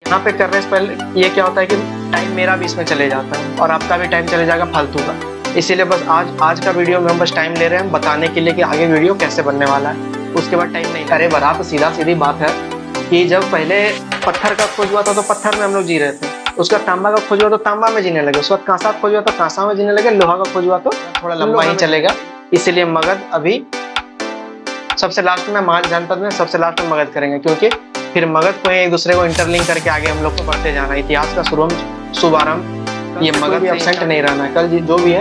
यहाँ पे करने से पहले ये क्या होता है कि टाइम मेरा भी इसमें चले जाता है और आपका भी टाइम चले जाएगा फालतू का। इसीलिए बस आज का वीडियो में हम बस टाइम ले रहे हैं बताने के लिए कि आगे वीडियो कैसे बनने वाला है, उसके बाद टाइम नहीं। अरे बड़ा तो सीधा सीधी बात है कि जब पहले पत्थर का खोज हुआ था तो पत्थर में हम लोग जी रहे थे, उसका तांबा का खोज हुआ तो तांबा में जीने लगे, उसके बाद कांसा खोज हुआ तो कांसा में जीने लगे, लोहा का खोज हुआ तो थोड़ा लंबा ही चलेगा। इसीलिए मगध अभी सबसे लास्ट में, महाजनपद में सबसे लास्ट में मगध करेंगे, क्योंकि फिर मगध को एक दूसरे को इंटरलिंक करके आगे हम लोग को बढ़ते जाना है। इतिहास का शुभारंभ ये मगध भी एब्सेंट नहीं रहना है। कल जो भी है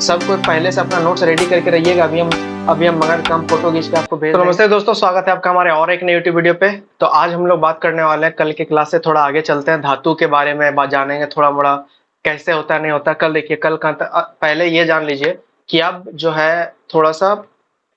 सबको पहले से अपना नोट्स रेडी करके रहिएगा। अभी हम मगध का फोटो खींच के आपको भेज देंगे। तो नमस्ते दोस्तों, स्वागत है आपका हमारे और एक नई यूट्यूब वीडियो पे। तो आज हम लोग बात करने वाले हैं, कल के क्लास से थोड़ा आगे चलते हैं, धातु के बारे में जानेंगे थोड़ा मोड़ा, कैसे होता है नहीं होता। कल देखिए, कल का पहले ये जान लीजिए कि अब जो है थोड़ा सा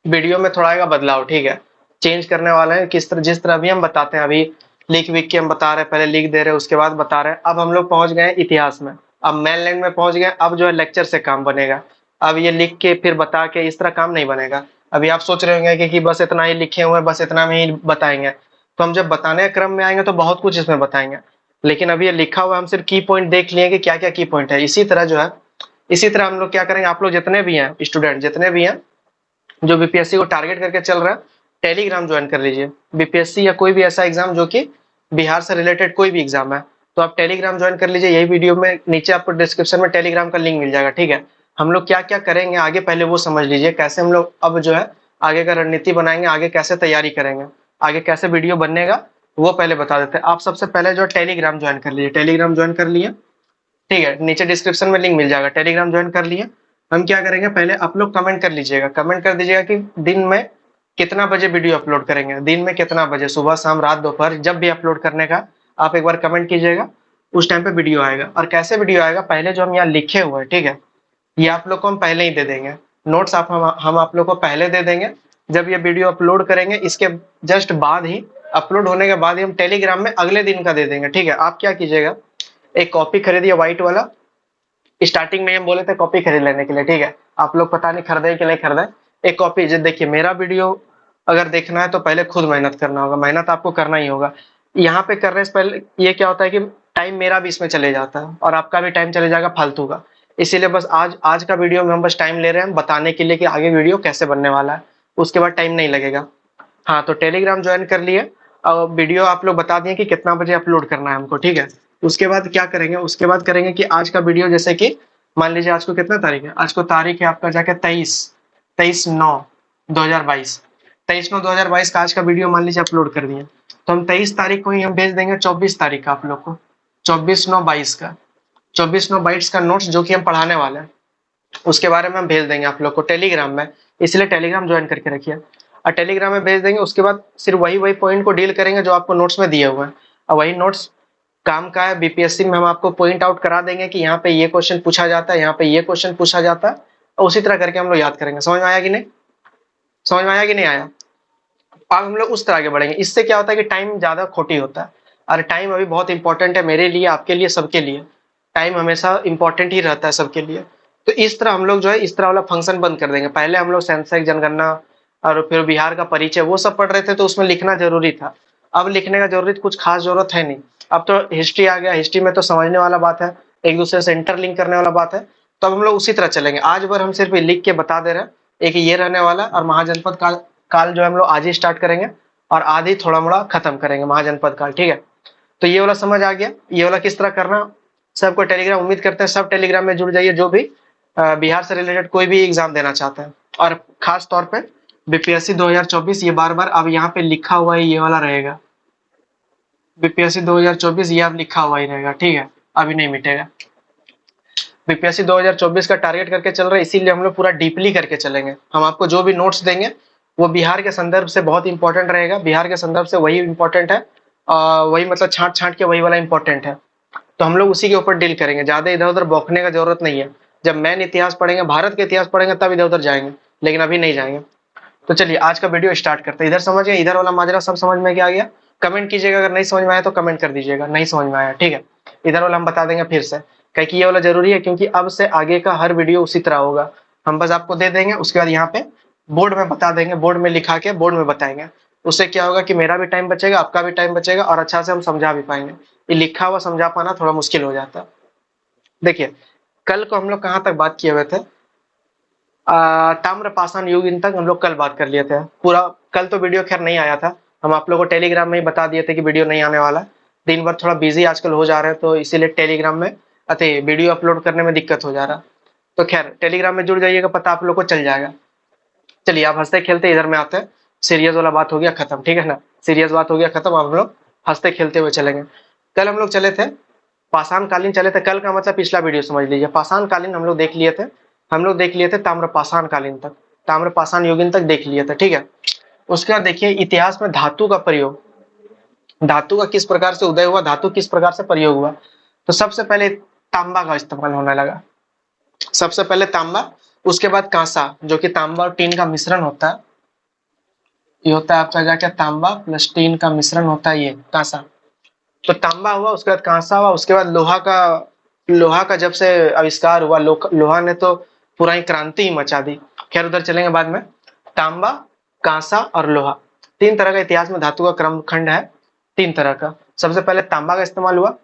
वीडियो में थोड़ा आएगा बदलाव, ठीक है, चेंज करने वाले हैं। किस तरह, जिस तरह अभी हम बताते हैं, अभी लिख विक के हम बता रहे हैं, पहले लिख दे रहे हैं उसके बाद बता रहे हैं। अब हम लोग पहुंच गए इतिहास में, अब मेनलैंड में पहुंच गए। अब जो है लेक्चर से काम बनेगा। अब ये लिख के फिर बता के इस तरह काम नहीं बनेगा। अभी आप सोच रहे होंगे कि बस इतना ही लिखे हुए हैं, बस इतना में ही बताएंगे। तो हम जब बताने के क्रम में आएंगे तो बहुत कुछ इसमें बताएंगे, लेकिन अभी ये लिखा हुआ हम सिर्फ की पॉइंट देख लिए कि क्या क्या की पॉइंट है। इसी तरह जो है, इसी तरह हम लोग क्या करेंगे, आप लोग जितने भी हैं स्टूडेंट, जितने भी हैं जो बीपीएससी को टारगेट करके चल रहा है, टेलीग्राम ज्वाइन कर लीजिए। बीपीएससी या कोई भी ऐसा एग्जाम जो कि बिहार से रिलेटेड कोई भी एग्जाम है, तो आप टेलीग्राम ज्वाइन कर लीजिए। यही वीडियो में नीचे आपको डिस्क्रिप्शन में टेलीग्राम का लिंक मिल जाएगा, ठीक है। हम लोग क्या क्या करेंगे आगे पहले वो समझ लीजिए, कैसे हम लोग अब जो है आगे का रणनीति बनाएंगे, आगे कैसे तैयारी करेंगे, आगे कैसे वीडियो बनेगा वो पहले बता देते हैं। आप सबसे पहले जो टेलीग्राम ज्वाइन कर लीजिए। टेलीग्राम ज्वाइन कर लिए, ठीक है, नीचे डिस्क्रिप्शन में लिंक मिल जाएगा। टेलीग्राम ज्वाइन कर लिए। हम क्या करेंगे, पहले आप लोग कमेंट कर लीजिएगा, कमेंट कर दीजिएगा कि दिन में कितना बजे वीडियो अपलोड करेंगे, दिन में कितना बजे, सुबह शाम रात दोपहर, जब भी अपलोड करने का आप एक बार कमेंट कीजिएगा, उस टाइम पे वीडियो आएगा। और कैसे वीडियो आएगा, पहले जो हम यहाँ लिखे हुए हैं, ठीक है, ये आप लोग को हम पहले ही दे देंगे। नोट्स हम आप लोग को पहले दे देंगे। जब ये वीडियो अपलोड करेंगे इसके जस्ट बाद ही, अपलोड होने के बाद ही हम टेलीग्राम में अगले दिन का दे देंगे, ठीक है। आप क्या कीजिएगा, एक कॉपी खरीदिए व्हाइट वाला। स्टार्टिंग में हम बोले थे कॉपी खरीद लेने के लिए, ठीक है, आप लोग पता नहीं खरीदे कि नहीं खरीदे। एक कॉपी, जो देखिए मेरा वीडियो अगर देखना है तो पहले खुद मेहनत करना होगा, मेहनत आपको करना ही होगा। यहाँ पे करने से पहले ये क्या होता है कि टाइम मेरा भी इसमें चले जाता है और आपका भी टाइम चले जाएगा फालतू का। इसीलिए बस आज का वीडियो में हम बस टाइम ले रहे हैं बताने के लिए कि आगे वीडियो कैसे बनने वाला है, उसके बाद टाइम नहीं लगेगा। हाँ, तो टेलीग्राम ज्वाइन कर लिए और वीडियो आप लोग बता दिए कि कितना बजे अपलोड करना है हमको, ठीक है। उसके बाद क्या करेंगे, उसके बाद करेंगे कि आज का वीडियो, जैसे कि मान लीजिए आज को कितना तारीख है, आज को तारीख है आपका जाके 23/9/2022। 23/9/2022 का आज का वीडियो मान लीजिए अपलोड कर दिए, तो हम 23 तारीख को ही हम भेज देंगे 24 तारीख का आप लोग को, 24/9/22 का, 24/9/22 का नोट्स जो कि हम पढ़ाने वाले हैं उसके बारे में हम भेज देंगे आप लोग को टेलीग्राम में। इसलिए टेलीग्राम ज्वाइन करके रखिए और टेलीग्राम में भेज देंगे। उसके बाद सिर्फ वही पॉइंट को डील करेंगे जो आपको नोट्स में दिए हुए हैं, और वही नोट्स काम का है। बीपीएससी में हम आपको पॉइंट आउट करा देंगे कि यहाँ पे ये क्वेश्चन पूछा जाता है, यहाँ पे ये क्वेश्चन पूछा जाता है, और उसी तरह करके हम लोग याद करेंगे। समझ में आया कि नहीं, समझ में आया कि नहीं आया। अब हम लोग उस तरह आगे बढ़ेंगे। इससे क्या होता है कि टाइम ज्यादा खोटी होता है, और टाइम अभी बहुत इंपॉर्टेंट है मेरे लिए, आपके लिए, सबके लिए। टाइम हमेशा इंपॉर्टेंट ही रहता है सबके लिए। तो इस तरह हम लोग जो है इस तरह वाला फंक्शन बंद कर देंगे। पहले हम लोग सेंसस, जनगणना और फिर बिहार का परिचय वो सब पढ़ रहे थे, तो उसमें लिखना जरूरी था। अब लिखने का जरूरत, कुछ खास जरूरत है नहीं। अब तो हिस्ट्री आ गया, हिस्ट्री में तो समझने वाला बात है, एक दूसरे से इंटरलिंक करने वाला बात है। तो अब हम लोग उसी तरह चलेंगे। आज भर हम सिर्फ लिख के बता दे रहे हैं, एक ये रहने वाला। और महाजनपद काल जो हम लोग आज ही स्टार्ट करेंगे और आज ही थोड़ा मोड़ा खत्म करेंगे महाजनपद काल, ठीक है। तो ये वाला समझ आ गया, ये वाला किस तरह करना। सबको टेलीग्राम, उम्मीद करते हैं सब टेलीग्राम में जुड़ जाइए, जो भी बिहार से रिलेटेड कोई भी एग्जाम देना चाहते हैं, और खास तौर पे बीपीएससी 2024। ये बार बार अब यहाँ पे लिखा हुआ है, ये वाला रहेगा बीपीएससी 2024, ये अब लिखा हुआ ही रहेगा, ठीक है, अभी नहीं मिटेगा। बीपीएससी 2024 का टारगेट करके चल रहा है, इसीलिए हम लोग पूरा डीपली करके चलेंगे। हम आपको जो भी नोट्स देंगे वो बिहार के संदर्भ से बहुत इंपॉर्टेंट रहेगा, बिहार के संदर्भ से वही इंपॉर्टेंट है, वही मतलब छांट छांट के वही वाला इंपॉर्टेंट है। तो हम लोग उसी के ऊपर डील करेंगे, ज्यादा इधर उधर बौखने का जरूरत नहीं है। जब मेन इतिहास पढ़ेंगे, भारत के इतिहास पढ़ेंगे, तब इधर उधर जाएंगे, लेकिन अभी नहीं जाएंगे। तो चलिए आज का वीडियो स्टार्ट करते हैं। इधर समझ गए, इधर वाला माजरा सब समझ में आ गया। कमेंट कीजिएगा, अगर नहीं समझ में आया तो कमेंट कर दीजिएगा, नहीं समझ में आया, ठीक है। इधर वाला हम बता देंगे फिर से, क्योंकि ये वाला जरूरी है, क्योंकि अब से आगे का हर वीडियो उसी तरह होगा। हम बस आपको दे देंगे, उसके बाद यहाँ पे बोर्ड में बता देंगे, बोर्ड में लिखा के बोर्ड में बताएंगे। उससे क्या होगा कि मेरा भी टाइम बचेगा, आपका भी टाइम बचेगा, और अच्छा से हम समझा भी पाएंगे। ये लिखा हुआ समझा पाना थोड़ा मुश्किल हो जाता है। देखिए कल को हम लोग कहाँ तक बात किए हुए थे, ताम्रपाषाण युग इन तक हम लोग कल बात कर लिए थे पूरा। कल तो वीडियो खैर नहीं आया था, हम आप लोगों को टेलीग्राम में ही बता दिए थे कि वीडियो नहीं आने वाला। दिन भर थोड़ा बिजी आजकल हो जा रहे हैं, तो इसीलिए टेलीग्राम में अति वीडियो अपलोड करने में दिक्कत हो जा रहा। तो खैर टेलीग्राम में जुड़ जाइएगा, पता आप लोग को चल जाएगा। चलिए आप हंसते खेलते इधर में आते हैं, सीरियस वाला बात हो गया खत्म, ठीक है ना, सीरियस बात हो गया खत्म, हम लोग हंसते खेलते हुए चलेंगे। कल हम लोग चले थे पाषाण कालीन चले थे, कल का मतलब पिछला वीडियो समझ लीजिए। पाषाण कालीन हम लोग देख लिए थे, हम लोग देख लिए थे ताम्रपाषाण कालीन तक, ताम्रपाषाण युगीन तक देख लिए थे, ठीक है। उसके बाद देखिए इतिहास में धातु का प्रयोग, धातु का किस प्रकार से उदय हुआ, धातु किस प्रकार से प्रयोग हुआ। तो सबसे पहले तांबा का इस्तेमाल होने लगा, सबसे पहले तांबा, उसके बाद कांसा, जो कि तांबा और टीन का मिश्रण होता है, ये होता है आपका क्या, तांबा प्लस टीन का मिश्रण होता है ये कांसा। तो तांबा हुआ, उसके बाद कांसा हुआ, उसके बाद लोहा का जब से आविष्कार हुआ, लोहा ने तो पूरा ही क्रांति ही मचा दी। खैर उधर चलेंगे बाद में। तांबा, कांसा और लोहा, तीन तरह का इतिहास में धातु का क्रम खंड है, तीन तरह का। सबसे पहले तांबा का इस्तेमाल हुआ,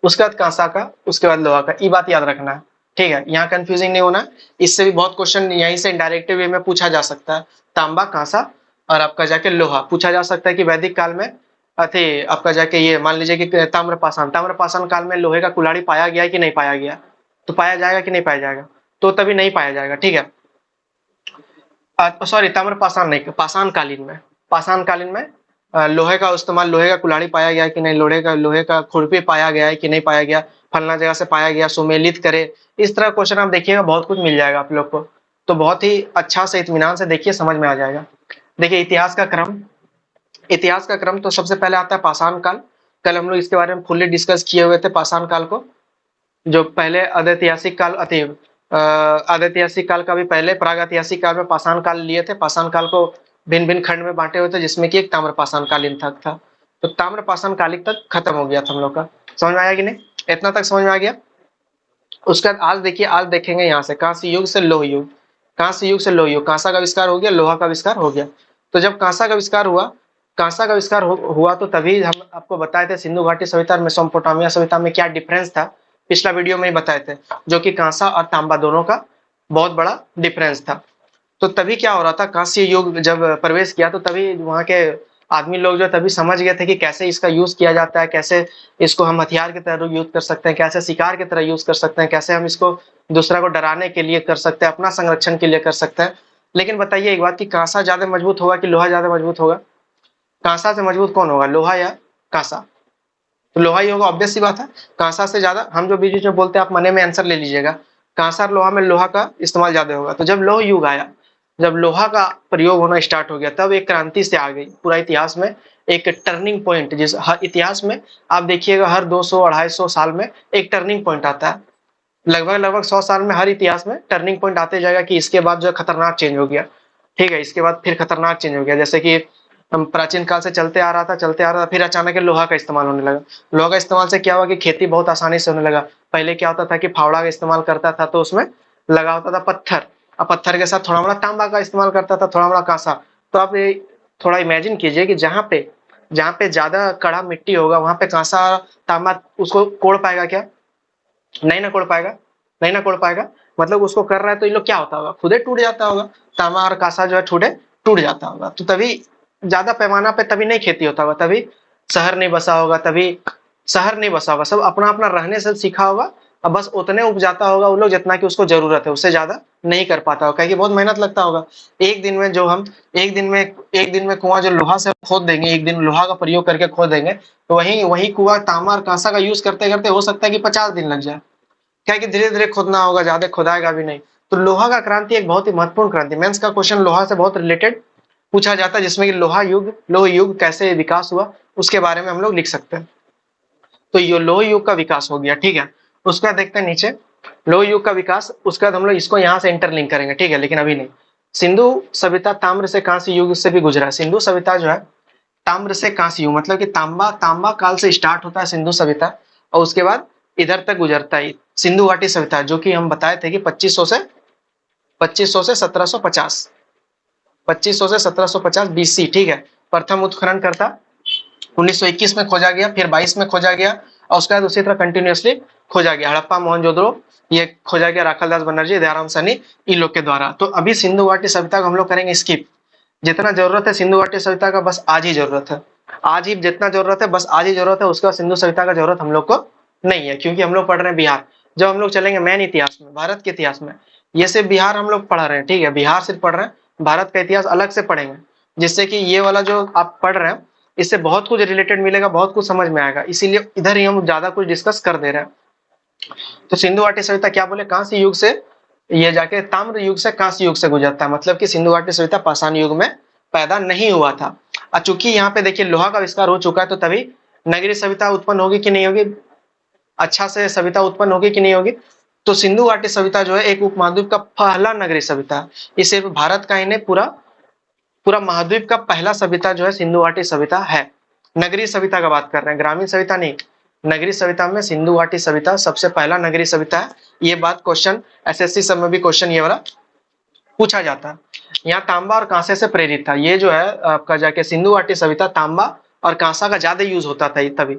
उसके बाद कांसा का, उसके बाद लोहा का। ये बात याद रखना है, ठीक है, यहाँ कंफ्यूजिंग नहीं होना। इससे भी बहुत क्वेश्चन यहीं से इनडायरेक्ट वे में पूछा जा सकता है। तांबा, कांसा और आपका जाके लोहा पूछा जा सकता है कि वैदिक काल में अथे आपका जाके ये मान लीजिए कि ताम्रपाषाण काल में लोहे का कुल्हाड़ी पाया गया है कि नहीं पाया गया, तो पाया जाएगा कि नहीं पाया जाएगा, तो तभी नहीं पाया जाएगा, ठीक है। सॉरी ताम्रपाषाण नहीं, पाषाण कालीन में लोहे का इस्तेमाल, लोहे का कुल्हाड़ी पाया गया कि नहीं, लोहे का खुरपी पाया गया है कि नहीं पाया गया, फलना जगह से पाया गया, सुमेलित करे, इस तरह क्वेश्चन आप देखिएगा, बहुत कुछ मिल जाएगा आप लोग को। तो बहुत ही अच्छा से इत्मीनान से देखिए, समझ में आ जाएगा। देखिए इतिहास का क्रम, इतिहास का क्रम तो सबसे पहले आता है पाषाण काल। कल हम लोग इसके बारे में फुल्ली डिस्कस किए हुए थे पाषाण काल को। जो पहले अदैतिहासिक काल अदैतिहासिक काल का भी पहले प्रागैतिहासिक काल में पाषाण काल लिए थे। पाषाण काल को भिन्न भिन्न खंड में बांटे हुए थे, जिसमें कि एक ताम्रपाषाण कालीन तक था। तो ताम्रपाषाण कालिक तक खत्म हो गया था हम लोग का। समझ में आया कि नहीं, इतना तक समझ में आ गया। उसके बाद आज देखिए, आज देखेंगे यहाँ से कांस्य युग से लोह युग, कांस्य युग से लोह युग, कांसा का आविष्कार हो गया, लोहा का आविष्कार हो गया। तो जब कांसा का आविष्कार हुआ, कांसा का आविष्कार हुआ तो तभी हम आपको बताए थे सिंधु घाटी सभ्यता और मेसोपोटामिया सभ्यता में क्या डिफरेंस था, पिछला वीडियो में ही बताए थे, जो कि कांसा और तांबा दोनों का बहुत बड़ा डिफरेंस था। तो तभी क्या हो रहा था, कांस्य युग जब प्रवेश किया तो तभी वहां के आदमी लोग जो तभी समझ गए थे कि कैसे इसका यूज किया जाता है, कैसे इसको हम हथियार की तरह यूज कर सकते हैं, कैसे शिकार की तरह यूज कर सकते हैं, कैसे हम इसको दूसरा को डराने के लिए कर सकते हैं, अपना संरक्षण के लिए कर सकते हैं। लेकिन बताइए एक बात कि कांसा ज्यादा मजबूत होगा कि लोहा ज्यादा मजबूत होगा? कांसा से मजबूत कौन होगा, लोहा या कांसा? तो लोहा ही होगा, ऑब्वियस सी बात है। कांसा से ज्यादा, हम जो बीच में बोलते हैं आप मने में आंसर ले लीजिएगा, कांसा और लोहा में लोहा का इस्तेमाल ज्यादा होगा। तो जब लोह युग आया, जब लोहा का प्रयोग होना स्टार्ट हो गया, तब एक क्रांति से आ गई पूरा इतिहास में, एक टर्निंग पॉइंट। जिस हर इतिहास में आप देखिएगा हर 200-250 साल में एक टर्निंग पॉइंट आता है, लगभग 100 साल में हर इतिहास में टर्निंग पॉइंट आते जाएगा कि इसके बाद जो खतरनाक चेंज हो गया, ठीक है, इसके बाद फिर खतरनाक चेंज हो गया। जैसे कि हम प्राचीन काल से चलते आ रहा था, फिर अचानक लोहा का इस्तेमाल होने लगा। लोहा का इस्तेमाल से क्या हुआ कि खेती बहुत आसानी से होने लगा। पहले क्या होता था कि फावड़ा का इस्तेमाल करता था तो उसमें लगा होता था पत्थर, अब पत्थर के साथ थोड़ा बड़ा तांबा का इस्तेमाल करता था, थोड़ा बड़ा कांसा। तो आप ये थोड़ा इमेजिन कीजिए कि जहाँ पे ज्यादा कड़ा मिट्टी होगा वहां पे कांसा तांबा उसको कोड़ पाएगा क्या? नहीं ना कोड़ पाएगा, नहीं ना कोड़ पाएगा। मतलब उसको कर रहा है तो ये लोग क्या होता होगा, खुदे टूट जाता होगा। तांबा और कांसा जो है टूट जाता होगा। तो तभी ज्यादा पैमाना पे तभी नहीं खेती होता होगा, तभी शहर नहीं बसा होगा, सब अपना अपना रहने से सीखा होगा। अब बस उतने उपजाता होगा वो लोग जितना कि उसको जरूरत है, उससे ज्यादा नहीं कर पाता होगा, क्योंकि बहुत मेहनत लगता होगा। एक दिन में कुआं जो लोहा से खोद देंगे, एक दिन लोहा का प्रयोग करके खोद देंगे, तो वही कुआं तांबा और कांसा का यूज करते करते हो सकता है कि 50 दिन लग जाए, क्या कि धीरे धीरे खोदना होगा, ज्यादा खुदाएगा भी नहीं। तो लोहा का क्रांति एक बहुत ही महत्वपूर्ण क्रांति, मेंस का क्वेश्चन लोहा से बहुत रिलेटेड पूछा जाता है, जिसमें कि लोह युग कैसे विकास हुआ उसके बारे में हम लोग लिख सकते हैं। तो ये लोह युग का विकास हो गया, ठीक है। उसका देखते हैं नीचे लोह युग का विकास, उसके बाद हम लोग इसको यहाँ से इंटरलिंक करेंगे, ठीक है, लेकिन अभी नहीं। सिंधु सभ्यता ताम्र से कांस्य युग से भी गुजरा है। सिंधु सभ्यता जो है ताम्र से कांस्य युग, मतलब कि तांबा काल से स्टार्ट होता है सिंधु सभ्यता, और उसके बाद इधर तक गुजरता है सिंधु घाटी सभ्यता, जो कि हम बताए थे कि 2500 से 1750 BC, ठीक है, प्रथम उत्खनन करता 1921 में खोजा गया, फिर 22 में खोजा गया, और उसके बाद उसी तरह कंटिन्यूअसली खोजा गया। हड़प्पा, मोहनजोदड़ो ये खोजा गया राखालदास बनर्जी, दयाराम साहनी, इन लोग के द्वारा। तो अभी सिंधु घाटी सभ्यता को हम लोग करेंगे स्किप। जितना जरूरत है सिंधु घाटी सभ्यता का बस आज ही जरूरत है, आज ही जितना जरूरत है बस आज ही जरूरत है, उसके बाद सिंधु सभ्यता का जरूरत हम लोग को नहीं है, क्योंकि हम लोग पढ़ रहे हैं बिहार। जब हम लोग चलेंगे मेन इतिहास में, भारत के इतिहास में, ये सिर्फ बिहार हम लोग पढ़ रहे हैं, ठीक है, बिहार सिर्फ पढ़ रहे हैं, भारत का इतिहास अलग से पढ़ेंगे, जिससे कि ये वाला जो आप पढ़ रहे हैं इससे बहुत कुछ रिलेटेड मिलेगा, बहुत कुछ समझ में आएगा, इसीलिए इधर ही हम ज्यादा कुछ डिस्कस कर दे रहे हैं। तो सिंधु घाटी सभ्यता क्या बोले, कांस्य युग से ये जाके ताम्र युग से कांस्य युग से गुजरता है, मतलब कि सिंधु घाटी सभ्यता पाषाण युग में पैदा नहीं हुआ था। और चूंकि यहाँ पे देखिए लोहा का आविष्कार हो चुका है, तो तभी नगरीय सभ्यता उत्पन्न होगी कि नहीं होगी, अच्छा से सभ्यता उत्पन्न होगी कि नहीं होगी। तो सिंधु घाटी सभ्यता जो है एक उपमहाद्वीप का पहला नगरीय सभ्यता है, इसे भारत का ही नहीं पूरा पूरा महाद्वीप का पहला सभ्यता जो है सिंधु घाटी सभ्यता है। नगरीय सभ्यता का बात कर रहे हैं, ग्रामीण सभ्यता नहीं। नगरीय सभ्यता में सिंधु घाटी सभ्यता सबसे पहला नगरीय सभ्यता है। ये बात क्वेश्चन एसएससी सब में भी क्वेश्चन ये वाला पूछा जाता है। यहाँ तांबा और कांसे से प्रेरित था, ये जो है आपका जाके सिंधु घाटी सभ्यता तांबा और कांसा का ज्यादा यूज होता था तभी,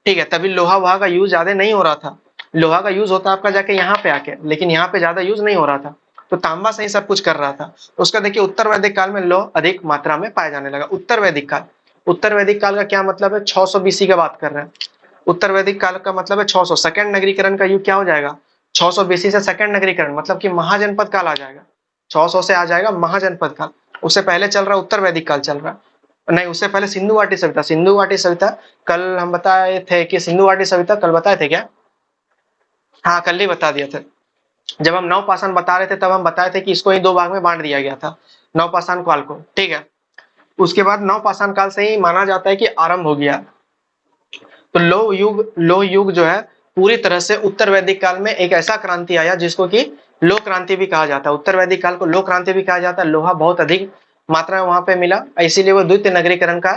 ठीक है, तभी लोहा वहा का यूज ज्यादा नहीं हो रहा था। लोहा का यूज होता आपका जाके यहाँ पे आके, लेकिन यहाँ पे ज्यादा यूज नहीं हो रहा था, तो तांबा से ही सब कुछ कर रहा था। उसका देखिए उत्तर वैदिक काल में लौह अधिक मात्रा में पाया जाने लगा। उत्तर वैदिक काल, उत्तर वैदिक काल का क्या मतलब है, 600 बीसी का बात कर रहे हैं। उत्तर वैदिक काल का मतलब है 600, सेकंड नगरीकरण का युग क्या हो जाएगा, 600 बीसी से सेकंड नगरीकरण, मतलब कि महाजनपद काल आ जाएगा। 600 से आ जाएगा महाजनपद काल। उससे पहले चल रहा उत्तर वैदिक काल चल रहा, नहीं उससे पहले सिंधु घाटी सभ्यता। सिंधु घाटी सभ्यता कल हम बताए थे कि सिंधु घाटी सभ्यता कल बताए थे क्या, हाँ कल ही बता दिया था। जब हम नवपाषाण बता रहे थे तब हम बताए थे कि इसको ही दो भाग में बांट दिया गया था, नवपाषाण काल को, ठीक है। उसके बाद नवपाषाण काल से ही माना जाता है कि आरंभ हो गया। तो लोह युग जो है पूरी तरह से उत्तर वैदिक काल में एक ऐसा क्रांति आया जिसको कि लोह क्रांति भी कहा जाता है। उत्तर वैदिक काल को लोह क्रांति भी कहा जाता है। लोहा बहुत अधिक मात्रा में वहां पे मिला, इसीलिए वो द्वितीय नगरीकरण का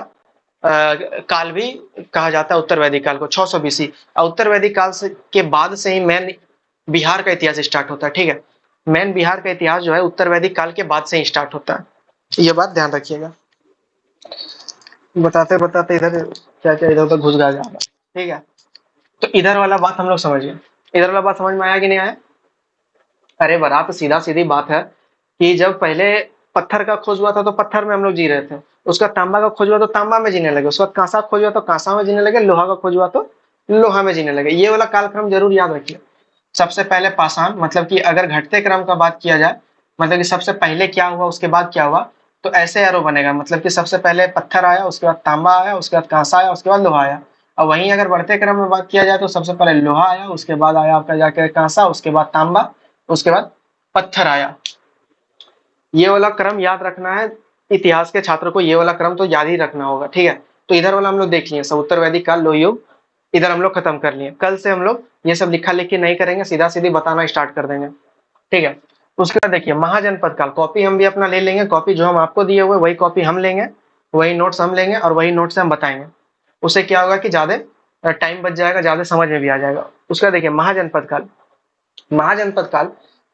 काल भी कहा जाता है उत्तर वैदिक काल को, 600 बीसी। और उत्तर वैदिक काल से के बाद से ही मेन बिहार का इतिहास स्टार्ट होता है, ठीक है। मेन बिहार का इतिहास जो है उत्तर वैदिक काल के बाद से ही स्टार्ट होता है, ये बात ध्यान रखिएगा। बताते बताते इधर क्या क्या इधर उधर घुस गया, ठीक है। तो इधर वाला बात हम लोग समझिए, इधर वाला बात समझ में आया कि नहीं आया। अरे बरा तो सीधा सीधी बात है कि जब पहले पत्थर का खोज हुआ था तो पत्थर में हम लोग जी रहे थे, उसका तांबा का खोज हुआ तो तांबा में जीने लगे, उसके बाद कांसा खोज हुआ तो कांसा में जीने लगे, लोहा का खोज हुआ तो लोहा में जीने लगे। ये वाला कालक्रम जरूर याद रखिए। सबसे पहले पाषाण, मतलब कि अगर घटते क्रम का बात किया जाए, मतलब कि सबसे पहले क्या हुआ उसके बाद क्या हुआ, तो ऐसे एरो बनेगा, मतलब कि सबसे पहले पत्थर आया, उसके बाद तांबा आया, उसके बाद कांसा आया, उसके बाद लोहा आया। और वहीं अगर बढ़ते क्रम में बात किया जाए तो सबसे पहले लोहा आया, उसके बाद आया आपका जाके कांसा, उसके बाद तांबा, उसके बाद पत्थर आया। ये वाला क्रम याद रखना है, इतिहास के छात्र को ये वाला क्रम तो याद ही रखना होगा, ठीक है। तो इधर वाला हम लोग देख लिए सब, उत्तर वैदिक काल, लोह युग, इधर हम लोग खत्म कर लिए। कल से हम लोग ये सब लिखा लिखी नहीं करेंगे, सीधा सीधी बताना स्टार्ट कर देंगे, ठीक है। उसके बाद देखिए महाजनपद काल, कॉपी हम भी अपना ले लेंगे, कॉपी जो हम आपको दिए हुए वही कॉपी हम लेंगे, वही नोट्स हम लेंगे और वही नोट्स से हम बताएंगे। उससे क्या होगा कि ज्यादा टाइम बच जाएगा, ज्यादा समझ में भी आ जाएगा। उसका देखिए महाजनपद काल, महाजनपद काल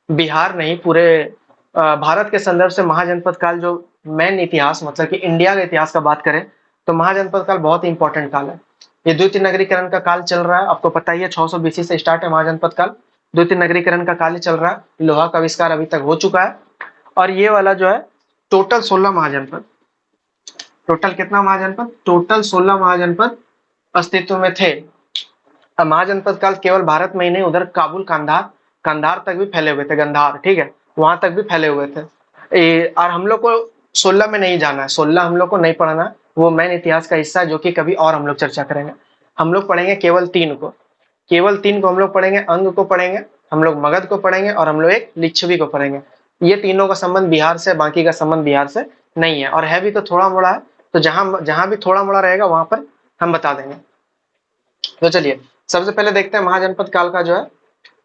बिहार नहीं पूरे भारत के संदर्भ से महाजनपद काल जो मेन इतिहास, मतलब कि इंडिया के इतिहास का बात करें तो महाजनपद काल बहुत इंपॉर्टेंट काल है। ये द्वितीय नगरीकरण का काल चल रहा है, आपको पता ही है 600 बीसी से स्टार्ट है महाजनपद काल, द्वितीय नगरीकरण का काल ही चल रहा है। लोहा का आविष्कार अभी तक हो चुका है। और ये वाला जो है टोटल 16 महाजनपद, टोटल कितना महाजनपद, टोटल 16 महाजनपद अस्तित्व में थे। अब महाजनपद काल केवल भारत में ही नहीं, उधर काबुल, कंधार तक भी फैले हुए थे, गंधार, ठीक है, वहां तक भी फैले हुए थे। और हम लोग को 16 में नहीं जाना है, 16 हम लोग को नहीं पढ़ना है, वो मेन इतिहास का हिस्सा है जो कि कभी और हम लोग चर्चा करेंगे। हम लोग पढ़ेंगे केवल 3 को, केवल 3 को हम लोग पढ़ेंगे। अंग को पढ़ेंगे, हम लोग मगध को पढ़ेंगे और हम लोग एक लिच्छवी को पढ़ेंगे। ये तीनों का संबंध बिहार से, बाकी का संबंध बिहार से नहीं है, और है भी तो थोड़ा मोड़ा है, तो जहां भी थोड़ा मोड़ा रहेगा वहां पर हम बता देंगे। तो चलिए सबसे पहले देखते हैं महाजनपद काल का जो है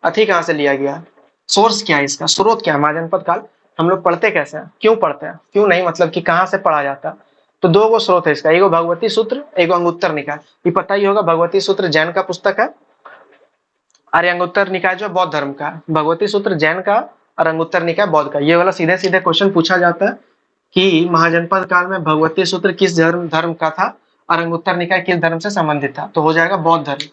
अथी कहाँ से लिया गया है, सोर्स क्या है, इसका स्रोत क्या है। महाजनपद काल हम लोग पढ़ते कैसे हैं, क्यों पढ़ते हैं, क्यों नहीं, मतलब कि कहाँ से पढ़ा जाता है। तो 2 गो स्रोत है इसका, एगो भगवती सूत्र, एगो अंगुत्तर निकाय। ये पता ही होगा, भगवती सूत्र जैन का पुस्तक है और अंगुत्तर निकाय जो बौद्ध धर्म का है। भगवती सूत्र जैन का और अंगुत्तर निकाय बौद्ध का। ये वाला सीधे सीधे क्वेश्चन पूछा जाता है कि महाजनपद काल में भगवती सूत्र किस धर्म का था और अंगुत्तर निकाय किस धर्म से संबंधित था? तो हो जाएगा बौद्ध धर्म,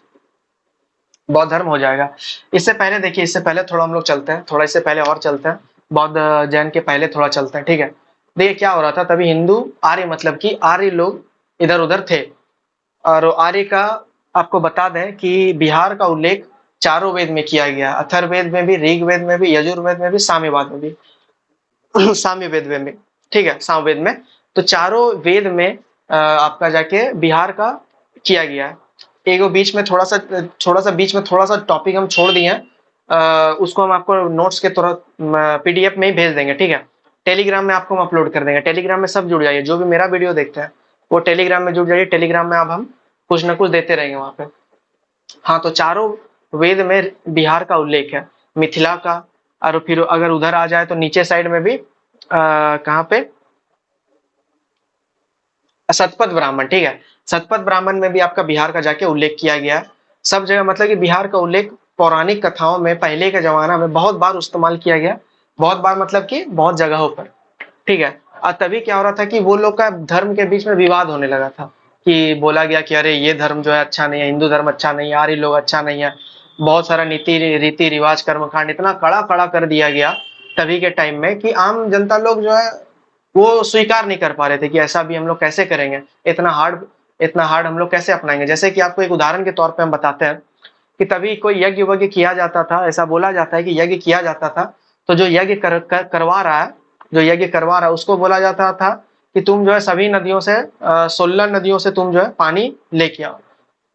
बौद्ध धर्म हो जाएगा। इससे पहले देखिए, इससे पहले थोड़ा हम लोग चलते हैं, थोड़ा इससे पहले और चलते हैं, बौद्ध जैन के पहले थोड़ा चलते हैं, ठीक है। देखिए क्या हो रहा था, तभी हिंदू आर्य मतलब कि आर्य लोग इधर उधर थे। और आर्य का आपको बता दें कि बिहार का उल्लेख चारों वेद में किया गया, अथर्ववेद में भी, ऋग्वेद में भी, यजुर्वेद में भी, साम्यवाद में भी साम्यवेद में भी, ठीक है, सामवेद में। तो चारों वेद में आपका जाके बिहार का किया गया है। एक बीच में थोड़ा सा बीच में थोड़ा सा टॉपिक हम छोड़ दिए हैं, उसको हम आपको नोट्स के तुरंत पीडीएफ में ही भेज देंगे, ठीक है। टेलीग्राम में आपको हम अपलोड कर देंगे, टेलीग्राम में सब जुड़ जाइए, जो भी मेरा वीडियो देखते हैं वो टेलीग्राम में जुड़ जाइए, टेलीग्राम में अब हम कुछ ना कुछ देते रहेंगे वहां पे। हाँ, तो चारों वेद में बिहार का उल्लेख है, मिथिला का, और फिर अगर उधर आ जाए तो नीचे साइड में भी कहाँ पे, सतपथ ब्राह्मण, ठीक है, सतपथ ब्राह्मण में भी आपका बिहार का जाके उल्लेख किया गया है। सब जगह मतलब कि बिहार का उल्लेख पौराणिक कथाओं में पहले के जमाना में बहुत बार इस्तेमाल किया गया, बहुत बार मतलब कि बहुत जगहों पर, ठीक है। और तभी क्या हो रहा था कि वो लोग का धर्म के बीच में विवाद होने लगा था, कि बोला गया कि अरे ये धर्म जो है अच्छा नहीं है, हिंदू धर्म अच्छा नहीं है, आर्य लोग अच्छा नहीं है, बहुत सारा रीति रिवाज कर्मकांड इतना कड़ा कड़ा कर दिया गया तभी के टाइम में कि आम जनता लोग जो है वो स्वीकार नहीं कर पा रहे थे कि ऐसा भी हम लोग कैसे करेंगे, इतना हार्ड हम लोग कैसे अपनाएंगे। जैसे कि आपको एक उदाहरण के तौर पे हम बताते हैं कि तभी कोई यज्ञ वज्ञ किया जाता था, ऐसा बोला जाता है कि यज्ञ किया जाता था, तो जो यज्ञ करवा रहा है, जो यज्ञ करवा रहा है उसको बोला जाता था कि तुम जो है सभी नदियों से 16 नदियों से तुम जो है पानी लेके आओ,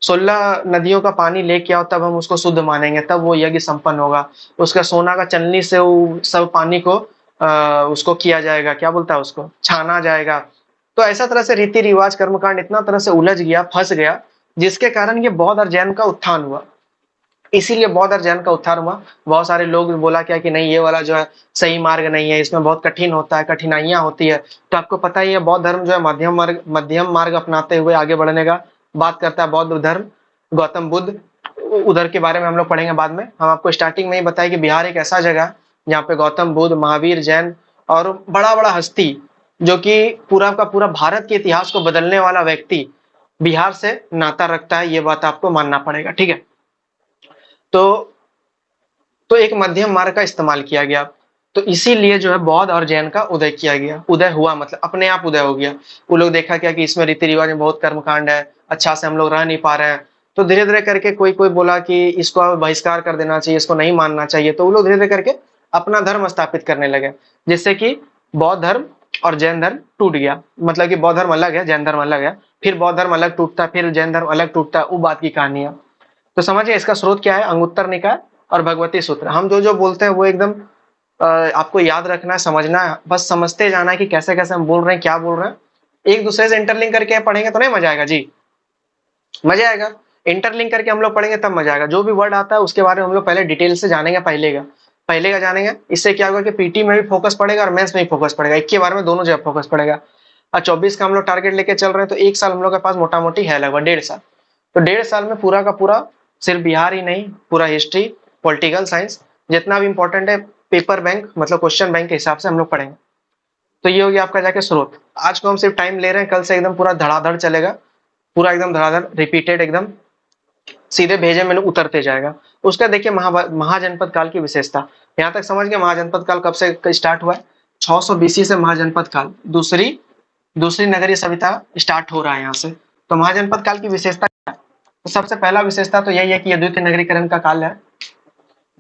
16 नदियों का पानी लेके आओ, तब हम उसको शुद्ध मानेंगे, तब वो यज्ञ संपन्न होगा। उसका सोना का चलनी से वो सब पानी को उसको किया जाएगा, क्या बोलता है उसको, छाना जाएगा। तो ऐसा तरह से रीति रिवाज कर्मकांड इतना तरह से उलझ गया, फंस गया, जिसके कारण ये बौद्ध और जैन का उत्थान हुआ। इसीलिए बौद्ध और जैन का उत्थान हुआ। बहुत सारे लोग बोला क्या कि नहीं ये वाला जो है सही मार्ग नहीं है, इसमें बहुत कठिन होता है, कठिनाइयां होती है। तो आपको पता ही है बौद्ध धर्म जो है मध्यम मार्ग अपनाते हुए आगे बढ़ने का बात करता है। बौद्ध धर्म, गौतम बुद्ध, उधर के बारे में हम लोग पढ़ेंगे बाद में। हम आपको स्टार्टिंग में ही बताया कि बिहार एक ऐसा जगह है जहाँ पे गौतम बुद्ध, महावीर, जैन और बड़ा बड़ा हस्ती जो कि पूरा का पूरा भारत के इतिहास को बदलने वाला व्यक्ति बिहार से नाता रखता है, ये बात आपको मानना पड़ेगा, ठीक है। तो एक मध्यम मार्ग का इस्तेमाल किया गया, तो इसीलिए जो है बौद्ध और जैन का उदय किया गया। उदय हुआ मतलब अपने आप उदय हो गया। वो लोग देखा क्या कि इसमें रीति रिवाज में बहुत कर्मकांड है, अच्छा से हम लोग रह नहीं पा रहे हैं, तो धीरे धीरे करके कोई कोई बोला कि इसको बहिष्कार कर देना चाहिए, इसको नहीं मानना चाहिए। तो वो लोग धीरे धीरे करके अपना धर्म स्थापित करने लगे, जिससे कि बौद्ध धर्म और जैन धर्म टूट गया। मतलब कि बौद्ध धर्म अलग है, जैन धर्म अलग है, फिर बौद्ध धर्म अलग टूटता, फिर जैन धर्म अलग टूटता, वो बात की कहानी है। तो समझिए इसका स्रोत क्या है, अंगुत्तर निकाय और भगवती सूत्र। हम जो जो बोलते हैं वो एकदम आपको याद रखना है, समझना है, बस समझते जाना है कि कैसे कैसे हम बोल रहे हैं, क्या बोल रहे हैं। एक दूसरे से इंटरलिंक करके पढ़ेंगे तो नहीं मजा आएगा जी, मजा आएगा। इंटरलिंक करके हम लोग पढ़ेंगे तब मजा आएगा। जो भी वर्ड आता है उसके बारे में हम लोग पहले डिटेल से जानेंगे, पहले का जानेंगे। इससे क्या होगा कि पीटी में भी फोकस पड़ेगा और मेंस में भी फोकस पड़ेगा, एक के बारे में दोनों जगह फोकस पड़ेगा। और 24 का हम लोग टारगेट लेके चल रहे हैं, तो एक साल हम लोग के पास मोटा मोटी है, लगभग 1.5 साल। तो 1.5 साल में पूरा का पूरा सिर्फ बिहार ही नहीं, पूरा हिस्ट्री, पॉलिटिकल साइंस, जितना भी इंपॉर्टेंट है पेपर बैंक मतलब क्वेश्चन बैंक के हिसाब से हम लोग पढ़ेंगे। तो ये हो गया आपका जाके स्रोत। आज को हम सिर्फ टाइम ले रहे हैं, कल से एकदम पूरा धड़ाधड़ चलेगा, पूरा एकदम धड़ाधड़ रिपीटेड, एकदम सीधे भेजे में उतरते जाएगा। उसका देखिए महाजनपद काल की विशेषता, यहाँ तक समझ गए। महाजनपद काल कब से स्टार्ट हुआ है? 600 BC से महाजनपद काल, दूसरी नगरीय सभ्यता स्टार्ट हो रहा है यहाँ से। तो महाजनपद काल की विशेषता क्या है? तो सबसे पहला विशेषता तो यही है कि यह द्वितीय नगरीकरण का काल है,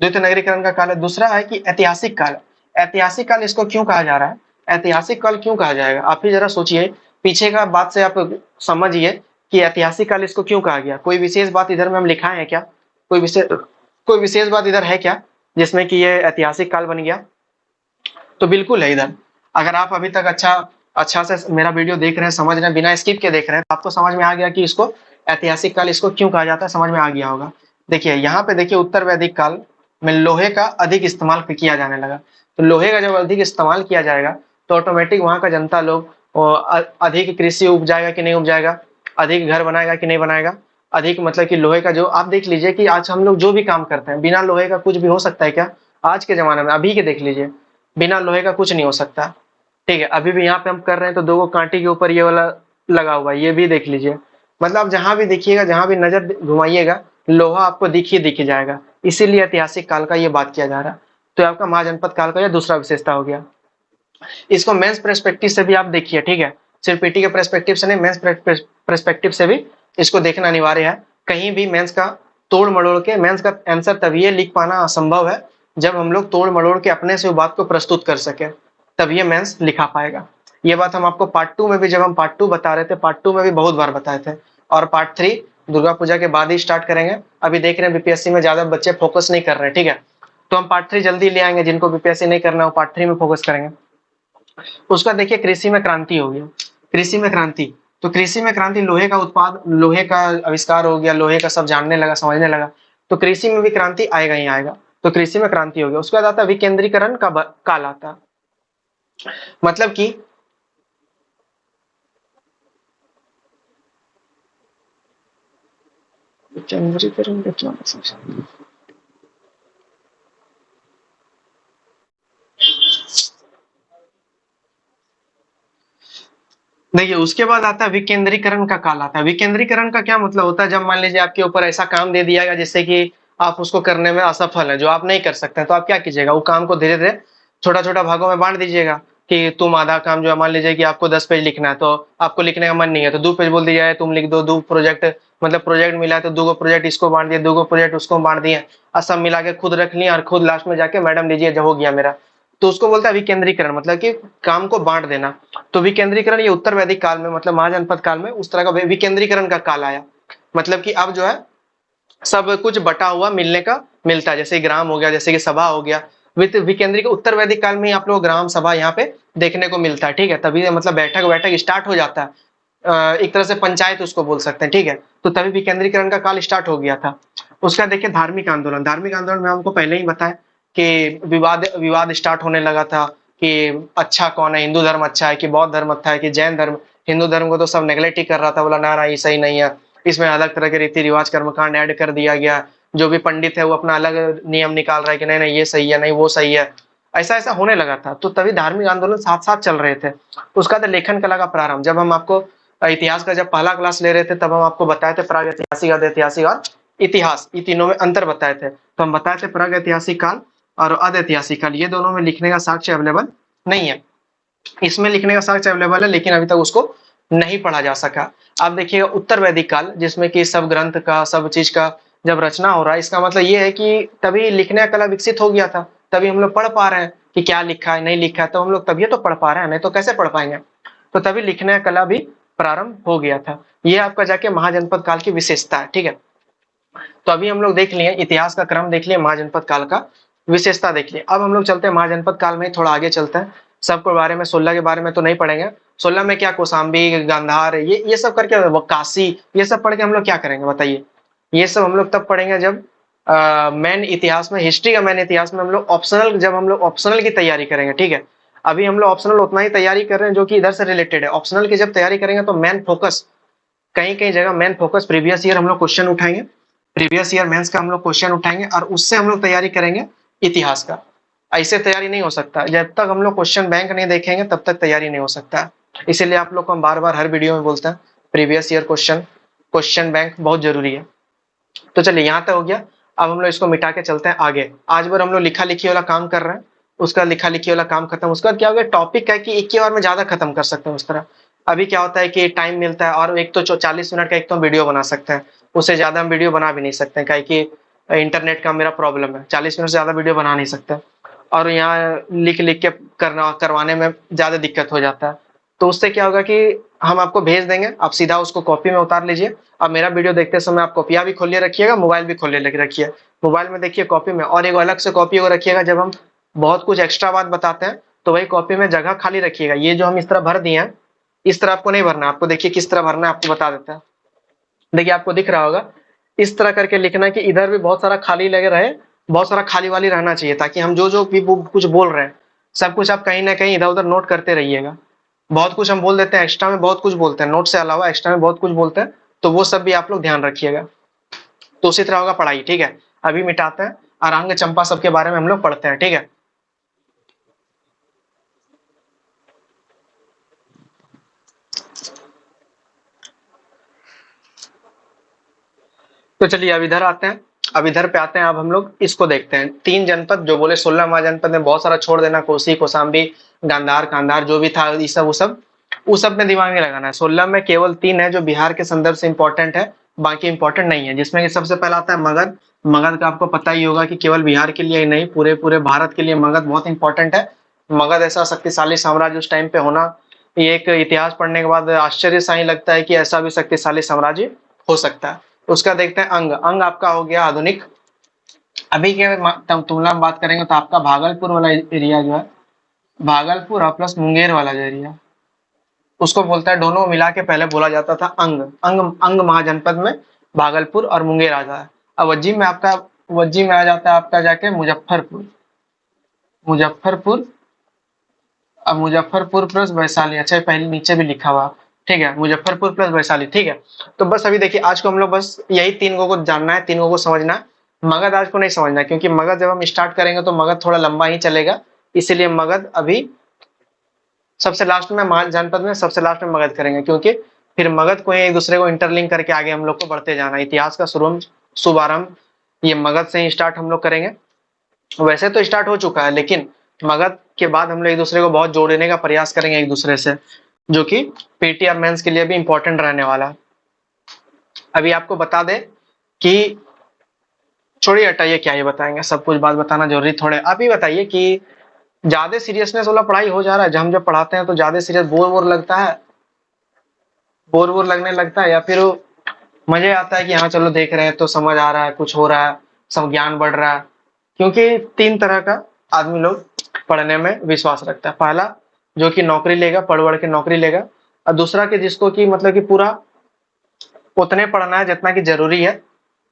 द्वितीय नगरीकरण का काल है। दूसरा है कि ऐतिहासिक काल। ऐतिहासिक काल इसको क्यों कहा जा रहा है, ऐतिहासिक काल क्यों कहा जाएगा? आप ही जरा सोचिए, पीछे का बात से आप समझिए कि ऐतिहासिक काल इसको क्यों कहा गया। कोई विशेष बात इधर में हम लिखाए हैं क्या? कोई विशेष बात इधर है क्या जिसमें कि ये ऐतिहासिक काल बन गया? तो बिल्कुल है इधर। अगर आप अभी तक अच्छा से मेरा वीडियो देख रहे हैं, समझ रहे हैं, बिना स्किप के देख रहे हैं, तो आपको समझ में आ गया कि इसको ऐतिहासिक काल इसको क्यों कहा जाता है, समझ में आ गया होगा। देखिए यहाँ पे देखिए, उत्तर वैदिक काल में लोहे का अधिक इस्तेमाल किया जाने लगा। तो लोहे का जब अधिक इस्तेमाल किया जाएगा तो ऑटोमेटिक वहां का जनता लोग अधिक कृषि उपजाएगा कि नहीं उपजाएगा, अधिक घर बनाएगा कि नहीं बनाएगा, अधिक मतलब कि लोहे का जो आप देख लीजिए कि आज हम लोग जो भी काम करते हैं बिना लोहे का कुछ भी हो सकता है क्या? आज के जमाने में अभी के देख लीजिए, बिना लोहे का कुछ नहीं हो सकता। ठीक है, अभी भी यहाँ पे हम कर रहे हैं तो 2 कांटे के ऊपर ये वाला लगा हुआ है, ये भी देख लीजिए। मतलब आप जहां भी देखिएगा, जहां भी नजर घुमाइएगा, लोहा आपको दिख ही जाएगा। इसीलिए ऐतिहासिक काल का ये बात किया जा रहा है। तो आपका महाजनपद काल का यह दूसरा विशेषता हो गया। इसको मेंस पर्सपेक्टिव से भी आप देखिए, ठीक है, सिर्फ पीटी के पर्सपेक्टिव से नहीं, मेंस पर्सपेक्टिव से भी इसको देखना अनिवार्य है। कहीं भी मेंस का तोड़ मड़ोड़ के मेंस का आंसर तभी लिख पाना असंभव है जब हम लोग तोड़ मड़ोड़ के अपने से बात को प्रस्तुत कर सके, तब ये मेंस लिखा पाएगा। ये बात हम आपको पार्ट 2 में भी, जब हम पार्ट 2 बता रहे थे, पार्ट 2 में भी बहुत बार बताए थे, और पार्ट 3 दुर्गा पूजा के बाद ही स्टार्ट करेंगे। अभी देख रहे हैं बीपीएससी में ज्यादा बच्चे फोकस नहीं कर रहे हैं, ठीक है, तो हम पार्ट 3 जल्दी ले आएंगे। जिनको बीपीएससी नहीं करना हो पार्ट 3 में फोकस करेंगे। उसका देखिए कृषि में क्रांति हो गया। कृषि में क्रांति, तो कृषि में क्रांति, लोहे का उत्पाद, लोहे का आविष्कार हो गया, लोहे का सब जानने लगा, समझने लगा, तो कृषि में भी क्रांति आएगा ही आएगा। तो कृषि में क्रांति हो गया। उसके बाद आता विकेंद्रीकरण का काल आता, मतलब कि विकेंद्रीकरण का क्या मतलब? देखिए उसके बाद आता है विकेंद्रीकरण का काल आता है। विकेंद्रीकरण का क्या मतलब होता है? जब मान लीजिए आपके ऊपर ऐसा काम दे दिया गया जिससे कि आप उसको करने में असफल है, जो आप नहीं कर सकते, तो आप क्या कीजिएगा, वो काम को धीरे धीरे छोटा छोटा भागों में बांट दीजिएगा। कि तुम आधा काम जो है, मान लीजिए कि आपको 10 पेज लिखना है, तो आपको लिखने का मन नहीं है, तो 2 पेज बोल दिया है, तुम लिख दो। 2 प्रोजेक्ट, मतलब प्रोजेक्ट मिला है तो 2 प्रोजेक्ट इसको बांट दिए, 2 प्रोजेक्ट उसको बांट दिए, और सब मिला के खुद रख लिया, और खुद लास्ट में जाके मैडम लीजिए जो हो गया मेरा। तो उसको बोलता है विकेंद्रीकरण, मतलब कि काम को बांट देना। तो विकेंद्रीकरण ये उत्तर वैदिक काल में, मतलब महाजनपद काल में उस तरह का विकेंद्रीकरण का काल आया। मतलब कि अब जो है सब कुछ बटा हुआ मिलने का मिलता है, जैसे ग्राम हो गया, जैसे कि सभा हो गया। वित्त विकेंद्रीय उत्तर वैदिक काल में ही आप लोग ग्राम सभा यहाँ पे देखने को मिलता है, ठीक है, तभी मतलब बैठक बैठक स्टार्ट हो जाता है। एक तरह से पंचायत उसको बोल सकते हैं, ठीक है। तो तभी विकेंद्रीकरण का काल स्टार्ट हो गया था। उसका देखिए धार्मिक आंदोलन, धार्मिक आंदोलन में हमको पहले ही बताया कि विवाद विवाद स्टार्ट होने लगा था कि अच्छा कौन है, हिंदू धर्म अच्छा है कि बौद्ध धर्म अच्छा है कि जैन धर्म। हिंदू धर्म को तो सब नेग्लेक्ट ही कर रहा था, बोला ना ना ये सही नहीं है, इसमें अलग तरह के रीति रिवाज कर्मकांड ऐड कर दिया गया। जो भी पंडित है वो अपना अलग नियम निकाल रहा है कि नहीं नहीं ये सही है, नहीं वो सही है। ऐसा ऐसा होने लगा था, तो तभी धार्मिक आंदोलन साथ साथ चल रहे थे। उसका था लेखन कला का प्रारंभ। जब हम आपको इतिहास का जब पहला क्लास ले रहे थे, तब हम आपको बताए थे प्राग ऐतिहासिक, अर्ध ऐतिहासिक और इतिहास, ये तीनों में अंतर बताए थे। तो हम बताए थे प्राग ऐतिहासिक काल और अर्ध ऐतिहासिक काल, ये दोनों में लिखने का साक्ष्य अवेलेबल नहीं है। इसमें लिखने का साक्ष्य अवेलेबल है, लेकिन अभी तक उसको नहीं पढ़ा जा सका। आप देखिएगा उत्तर वैदिक काल, जिसमें कि सब ग्रंथ का, सब चीज का जब रचना हो रहा है, इसका मतलब ये है कि तभी लिखने का कला विकसित हो गया था, तभी हम लोग पढ़ पा रहे हैं कि क्या लिखा है नहीं लिखा है, तो हम लोग तभी तो पढ़ पा रहे हैं, नहीं तो कैसे पढ़ पाएंगे। तो तभी लिखने का कला भी प्रारंभ हो गया था। ये आपका जाके महाजनपद काल की विशेषता है, ठीक है। तो अभी हम लोग देख लिए इतिहास का क्रम, देख लिए महाजनपद काल का विशेषता देख लिए। अब हम लोग चलते हैं महाजनपद काल में थोड़ा आगे चलते हैं। सबके बारे में 16 के बारे में तो नहीं पढ़ेंगे। 16 में क्या कौशाम्बी, गांधार, ये सब करके, काशी, ये सब पढ़ के हम लोग क्या करेंगे बताइए। ये सब हम लोग तब पढ़ेंगे जब मेन इतिहास में, हिस्ट्री का मेन इतिहास में हम लोग ऑप्शनल, जब हम लोग ऑप्शनल की तैयारी करेंगे, ठीक है। अभी हम लोग ऑप्शनल उतना ही तैयारी कर रहे हैं जो कि इधर से रिलेटेड है। ऑप्शनल की जब तैयारी करेंगे तो मेन फोकस, कहीं कहीं जगह मेन फोकस प्रीवियस ईयर हम लोग क्वेश्चन उठाएंगे, प्रीवियस ईयर मेंस का हम लोग क्वेश्चन उठाएंगे, और उससे हम लोग तैयारी करेंगे इतिहास का। ऐसे तैयारी नहीं हो सकता, जब तक हम लोग क्वेश्चन बैंक नहीं देखेंगे तब तक तैयारी नहीं हो सकता। इसीलिए आप लोग को हम बार बार हर वीडियो में बोलते हैं previous year question, question bank बहुत जरूरी है। तो चलिए यहाँ तक हो गया। अब हम लोग इसको मिटा के चलते हैं आगे। आज बार हम लोग लिखा लिखी वाला काम कर रहे हैं, उसका लिखा लिखी वाला काम खत्म। उसका क्या हो गया, टॉपिक है कि एक ही बार में ज्यादा खत्म कर सकते हैं उस तरह। अभी क्या होता है कि टाइम मिलता है, और एक तो 40 मिनट का एक तो वीडियो बना सकते हैं, उससे ज्यादा हम वीडियो बना भी नहीं सकते, क्या कि इंटरनेट का मेरा प्रॉब्लम है, 40 मिनट से ज्यादा वीडियो बना नहीं सकते। और यहाँ लिख लिख के करना करवाने में ज्यादा दिक्कत हो जाता है। तो उससे क्या होगा कि हम आपको भेज देंगे, आप सीधा उसको कॉपी में उतार लीजिए। अब मेरा वीडियो देखते समय आप कॉपियां भी खोल रखिएगा, मोबाइल भी खोल रखिए। मोबाइल में देखिए कॉपी में, और एक अलग से कॉपी को रखिएगा जब हम बहुत कुछ एक्स्ट्रा बात बताते हैं, तो वही कॉपी में जगह खाली रखिएगा। ये जो हम इस तरह भर दिए हैं, इस तरह आपको नहीं भरना, आपको देखिए किस तरह भरना है, आपको बता देता है। देखिए आपको दिख रहा होगा, इस तरह करके लिखना है कि इधर भी बहुत सारा खाली लगे रहे, बहुत सारा खाली वाली रहना चाहिए, ताकि हम जो जो भी कुछ बोल रहे हैं सब कुछ आप कहीं ना कहीं इधर उधर नोट करते रहिएगा। बहुत कुछ हम बोल देते हैं एक्स्ट्रा में, बहुत कुछ बोलते हैं नोट से अलावा, एक्स्ट्रा में बहुत कुछ बोलते हैं, तो वो सब भी आप लोग ध्यान रखिएगा। तो उसी तरह होगा पढ़ाई, ठीक है। अभी मिटाते हैं, और अंग चंपा सबके बारे में हम लोग पढ़ते हैं, ठीक है। तो चलिए अब इधर आते हैं, अब इधर पे आते हैं, अब हम लोग इसको देखते हैं। 3 जनपद जो बोले, 16 महाजनपद में बहुत सारा छोड़ देना, कोसी, कौशाम्बी, गांधार, कांधार जो भी था, ये सब वो सब में दिमाग नहीं लगाना है। 16 में केवल 3 है जो बिहार के संदर्भ से इंपॉर्टेंट है, बाकी इंपॉर्टेंट नहीं है। जिसमें कि सबसे पहला आता है मगध। मगध का आपको पता ही होगा कि केवल बिहार के लिए ही नहीं, पूरे पूरे भारत के लिए मगध बहुत इंपॉर्टेंट है। मगध ऐसा शक्तिशाली साम्राज्य उस टाइम पे होना, ये एक इतिहास पढ़ने के बाद आश्चर्य सा ही लगता है कि ऐसा भी शक्तिशाली साम्राज्य हो सकता है। उसका देखते हैं अंग। अंग आपका हो गया आधुनिक। अभी के तुलना में बात करेंगे तो आपका भागलपुर वाला एरिया जो है, भागलपुर और प्लस मुंगेर वाला जो एरिया, उसको बोलता है, दोनों मिला के पहले बोला जाता था अंग। अंग अंग महाजनपद में भागलपुर और मुंगेर आ जाता है। अब वज्जी में आ जाता है आपका जाके मुजफ्फरपुर। मुजफ्फरपुर, अब मुजफ्फरपुर प्लस वैशाली। अच्छा पहले नीचे भी लिखा हुआ, ठीक है, मुजफ्फरपुर प्लस वैशाली, ठीक है। तो बस अभी देखिए, आज को हम लोग बस यही 3 को जानना है, 3 को समझना है। मगध आज को नहीं समझना है, क्योंकि मगध जब हम स्टार्ट करेंगे तो मगध थोड़ा लंबा ही चलेगा, इसीलिए मगध अभी सबसे लास्ट में, जनपद में सबसे लास्ट में मगध करेंगे, क्योंकि फिर मगध को एक दूसरे को इंटरलिंक करके आगे हम लोग को बढ़ते जाना है। इतिहास का शुभारंभ ये मगध से ही स्टार्ट हम लोग करेंगे। वैसे तो स्टार्ट हो चुका है, लेकिन मगध के बाद हम लोग एक दूसरे को बहुत जोड़ने का प्रयास करेंगे एक दूसरे से, जो कि पीटी और मेंस के लिए भी इंपॉर्टेंट रहने वाला है। अभी आपको बता दें कि, छोड़िए हटाइए, क्या ये बताएंगे, सब कुछ बात बताना जरूरी थोड़े। आप ही बताइए कि ज्यादा सीरियसनेस वाला पढ़ाई हो जा रहा है, जब हम जब पढ़ाते हैं तो ज्यादा सीरियस बोर लगता है, बोर लगने लगता है, या फिर मजे आता है कि हाँ चलो देख रहे हैं तो समझ आ रहा है, कुछ हो रहा है, सब ज्ञान बढ़ रहा है। क्योंकि 3 तरह का आदमी लोग पढ़ने में विश्वास रखता है। पहला जो कि नौकरी लेगा, पढ़ बढ़ के नौकरी लेगा, और दूसरा कि जिसको कि मतलब कि पूरा उतने पढ़ना है जितना कि जरूरी है,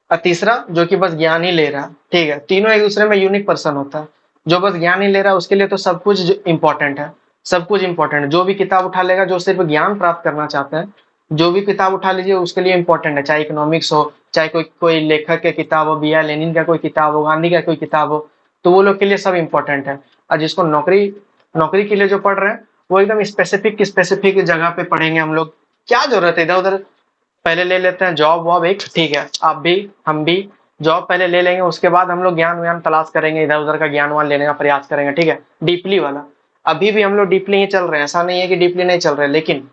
और तीसरा जो कि बस ज्ञान ही ले रहा है, ठीक है। तीनों एक दूसरे में यूनिक पर्सन होता है। जो बस ज्ञान ही ले रहा है उसके लिए तो सब कुछ इंपॉर्टेंट है, सब कुछ इंपॉर्टेंट है। जो भी किताब उठा लेगा, जो सिर्फ ज्ञान प्राप्त करना चाहते हैं, जो भी किताब उठा लीजिए उसके लिए इंपॉर्टेंट है, चाहे इकोनॉमिक्स हो, चाहे कोई कोई लेखक की किताब हो, बी आर लेनिन का कोई किताब हो, गांधी का कोई किताब हो, तो वो लोग के लिए सब इंपॉर्टेंट है। और जिसको नौकरी के लिए जो पढ़ रहे हैं, वो एकदम स्पेसिफिक जगह पे पढ़ेंगे हम लोग। क्या जरूरत है इधर उधर, पहले ले लेते हैं जॉब वॉब एक, ठीक है, आप भी हम भी जॉब पहले ले लेंगे, उसके बाद हम लोग ज्ञान व्यान तलाश करेंगे, इधर उधर का ज्ञान वान लेने का प्रयास करेंगे, ठीक है, डीपली वाला। अभी भी हम लोग डीपली ही चल रहे हैं, ऐसा नहीं है कि डीपली नहीं चल रहे हैं, लेकिन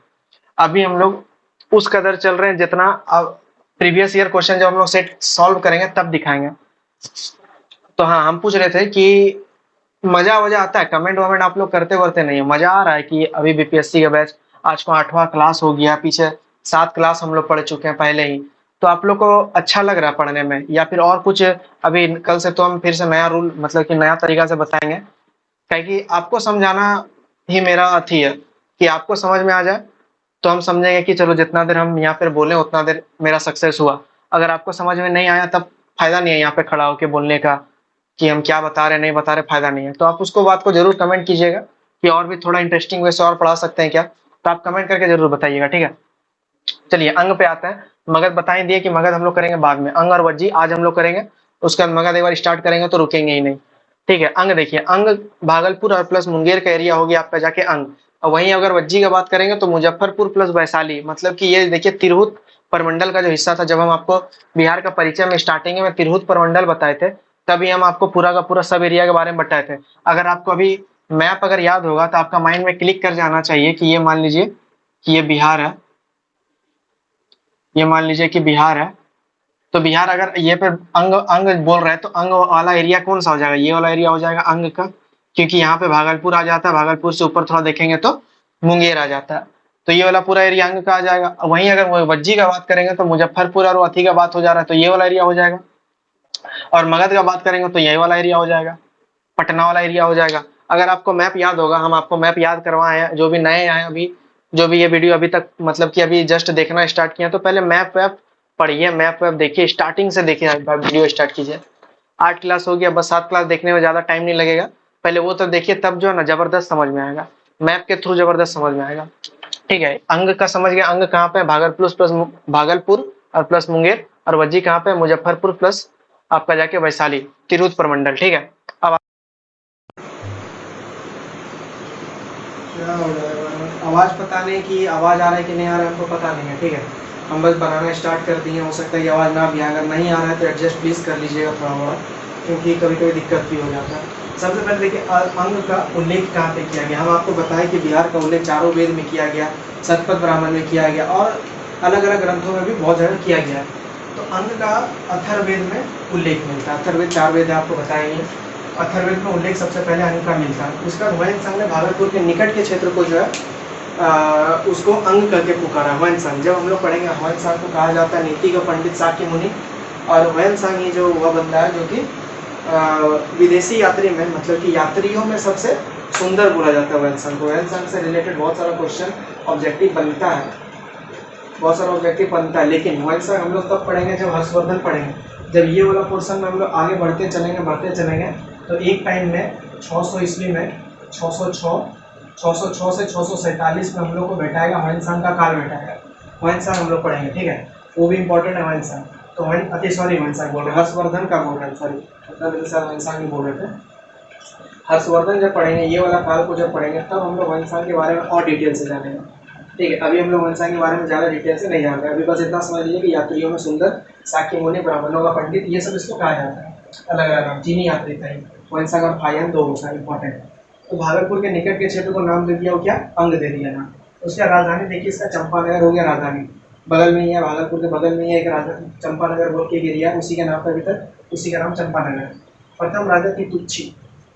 अभी हम लोग उस कदर चल रहे हैं जितना प्रीवियस ईयर क्वेश्चन जब हम लोग सेट सॉल्व करेंगे तब दिखाएंगे। तो हाँ, हम पूछ रहे थे कि मजा वजा आता है, कमेंट वमेंट आप लोग करते वर्ते नहीं है, मजा आ रहा है कि अभी बीपीएससी का बैच आज को 8वां क्लास हो गया, पीछे 7 क्लास हम लोग पढ़ चुके हैं पहले ही, तो आप लोग को अच्छा लग रहा है पढ़ने में, या फिर और कुछ? अभी कल से तो हम फिर से नया रूल, मतलब कि नया तरीका से बताएंगे, कि आपको समझाना ही मेरा अथी है, कि आपको समझ में आ जाए तो हम समझेंगे कि चलो जितना देर हम यहाँ पर बोले उतना देर मेरा सक्सेस हुआ। अगर आपको समझ में नहीं आया तब फायदा नहीं है यहाँ पे खड़ा होकर बोलने का, कि हम क्या बता रहे नहीं बता रहे, फायदा नहीं है। तो आप उसको बात को जरूर कमेंट कीजिएगा कि और भी थोड़ा इंटरेस्टिंग वे से और पढ़ा सकते हैं क्या, तो आप कमेंट करके जरूर बताइएगा, ठीक है। चलिए अंग पे आते हैं। मगध बता ही दिए कि मगध हम लोग करेंगे बाद में, अंग और वज्जी आज हम लोग करेंगे, उसके बाद मगध एक बार स्टार्ट करेंगे तो रुकेंगे ही नहीं, ठीक है। अंग देखिए, अंग भागलपुर और प्लस मुंगेर का एरिया हो गया आपका जाके अंग। और वहीं अगर वज्जी का बात करेंगे तो मुजफ्फरपुर प्लस वैशाली, मतलब कि ये देखिए तिरहुत परमंडल का जो हिस्सा था, जब हम आपको बिहार का परिचय में स्टार्टिंग में तिरहुत परमंडल बताए थे, तभी हम आपको पूरा का पूरा सब एरिया के बारे में बताए थे। अगर आपको अभी मैप अगर याद होगा तो आपका माइंड में क्लिक कर जाना चाहिए कि ये मान लीजिए कि ये बिहार है, ये मान लीजिए कि बिहार है, तो बिहार अगर ये पे अंग अंग बोल रहा है तो अंग वाला एरिया कौन सा हो जाएगा, ये वाला एरिया हो जाएगा अंग का, क्योंकि यहाँ पे भागलपुर आ जाता है, भागलपुर से ऊपर थोड़ा देखेंगे तो मुंगेर आ जाता है, तो ये वाला पूरा एरिया अंग का आ जाएगा। वहीं अगर वज्जी का बात करेंगे तो मुजफ्फरपुर और अथी का बात हो जा रहा है, तो ये वाला एरिया हो जाएगा। और मगध का बात करेंगे तो यही वाला एरिया हो जाएगा, पटना वाला एरिया हो जाएगा। अगर आपको मैप याद होगा, हम आपको मैप याद करवाए हैं, जो भी नए आए अभी, जो भी ये वीडियो अभी तक मतलब कि अभी जस्ट देखना स्टार्ट किया, तो पहले मैप वैप पढ़िए, मैप वैप देखिए, स्टार्टिंग से देखिए, वीडियो स्टार्ट कीजिए। 8 क्लास हो गया, बस 7 क्लास देखने में ज्यादा टाइम नहीं लगेगा, पहले वो तो देखिए, तब जो है ना जबरदस्त समझ में आएगा, मैप के थ्रू जबरदस्त समझ में आएगा, ठीक है। अंग का समझ गया, अंग कहाँ पे, भागलपुर और प्लस मुंगेर, और वज्जी कहाँ पे, मुजफ्फरपुर प्लस आपका जाके वैशाली, तिरहुत प्रमंडल, ठीक है। अब क्या हो जाएगा, आवाज पता नहीं कि आवाज आ रहा है कि नहीं आ रहा है, हमको पता नहीं है, ठीक है। हम बस बनाना स्टार्ट कर दिए। हो सकता है ये आवाज़ ना भी आए, अगर नहीं आ रहा है तो एडजस्ट प्लीज़ कर लीजिएगा थोड़ा बहुत, क्योंकि कभी कभी दिक्कत भी हो जाता है। सबसे पहले देखिए अंग का उल्लेख कहाँ पे किया गया। हम आपको बताएं कि बिहार का उल्लेख चारों वेद में किया गया, शतपथ ब्राह्मण में किया गया और अलग अलग ग्रंथों में भी बहुत जगह किया गया है। तो अंग का अथर्ववेद में उल्लेख मिलता है। अथर्ववेद 4 वेद आपको बताएंगे। अथर्ववेद में उल्लेख सबसे पहले अंग का मिलता है। उसका वैन संघ ने भागलपुर के निकट के क्षेत्र को जो है उसको अंग करके पुकारा। वैन संघ, जब हम लोग पढ़ेंगे वैन संघ को कहा जाता है नीति का पंडित शाक्य मुनि। और वैन संघ ही जो वह बंदा है जो कि विदेशी यात्री में, मतलब कि यात्रियों में सबसे सुंदर बोला जाता है वैन संघ को। वैन संघ से रिलेटेड बहुत सारा क्वेश्चन ऑब्जेक्टिव बनता है, बहुत सारा ऑब्जेक्टिव बनता है। लेकिन वैन संघ हम लोग तब पढ़ेंगे जब हर्षवर्धन पढ़ेंगे। जब ये वाला पोर्सन में हम लोग आगे बढ़ते चलेंगे तो एक टाइम में 600 ईस्वी में 606 से 647 में हम लोग को बैठाएगा वैन संघ का काल बैठाएगा। वैन संघ हम लोग पढ़ेंगे, ठीक है, वो भी इंपॉर्टेंट है वैन संघ। तो वैन संघ बोल रहे हैं, हर्षवर्धन का बोल रहे हैं, सॉरी वैन संघ ही बोल रहे थे। हर्षवर्धन जब पढ़ेंगे ये वाला काल को जब पढ़ेंगे तब हम लोग वैन संघ के बारे में और डिटेल से जानेंगे, ठीक है। अभी हम लोग वैन संघ के बारे में ज़्यादा डिटेल से नहीं जान रहे। अभी बस इतना समझ लीजिए कि यात्रियों में सुंदर, शाक्य मुनि, ब्राह्मणों का पंडित, ये सब इसको कहा जाता है। अलग अलग नाम, चीनी यात्री था वैन संघ और फायन 2 होता है, इंपॉर्टेंट। तो भागलपुर के निकट के क्षेत्र को नाम दे दिया, वो क्या अंग दे दिया नाम। उसका राजधानी देखिए, इसका चंपानगर हो गया राजधानी, बगल में ही है, भागलपुर के बगल में ही एक राजधानी चंपानगर बोल के एरिया, उसी के नाम पर अभी तक उसी का नाम चंपानगर। प्रथम राजा थी तुच्छी,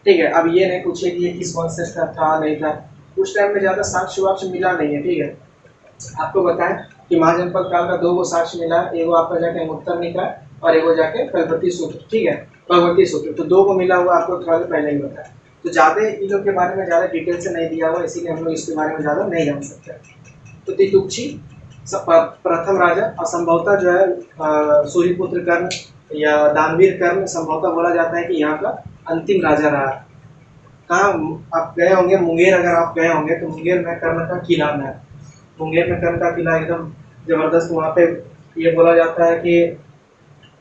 ठीक है। अब ये नहीं पूछिए कि ये किस वंश का था नहीं था, उस टाइम में ज़्यादा साक्ष्य वाक्ष्य मिला नहीं है, ठीक है। आपको बताएं कि महाजनपद काल का 2 गो साक्ष्य मिला, एगो आपका जाके उत्तरनिकाय और एगो जाके कल्पति सूत्र, ठीक है, भगवती सूत्र। तो 2 को मिला हुआ आपको थोड़ा सा पहले ही बताया। तो ज़्यादा इन लोग के बारे में ज़्यादा डिटेल से नहीं दिया हुआ, इसीलिए हम लोग इसके बारे में ज़्यादा नहीं जान सकते। तो तितुक्षी प्रथम राजा, और संभवतः जो है सूर्यपुत्र कर्ण या दानवीर कर्ण, संभवतः बोला जाता है कि यहाँ का अंतिम राजा रहा। कहाँ आप गए होंगे, मुंगेर अगर आप गए होंगे तो मुंगेर में कर्ण का किला है। मुंगेर में कर्ण का किला एकदम जबरदस्त। वहाँ पे ये बोला जाता है कि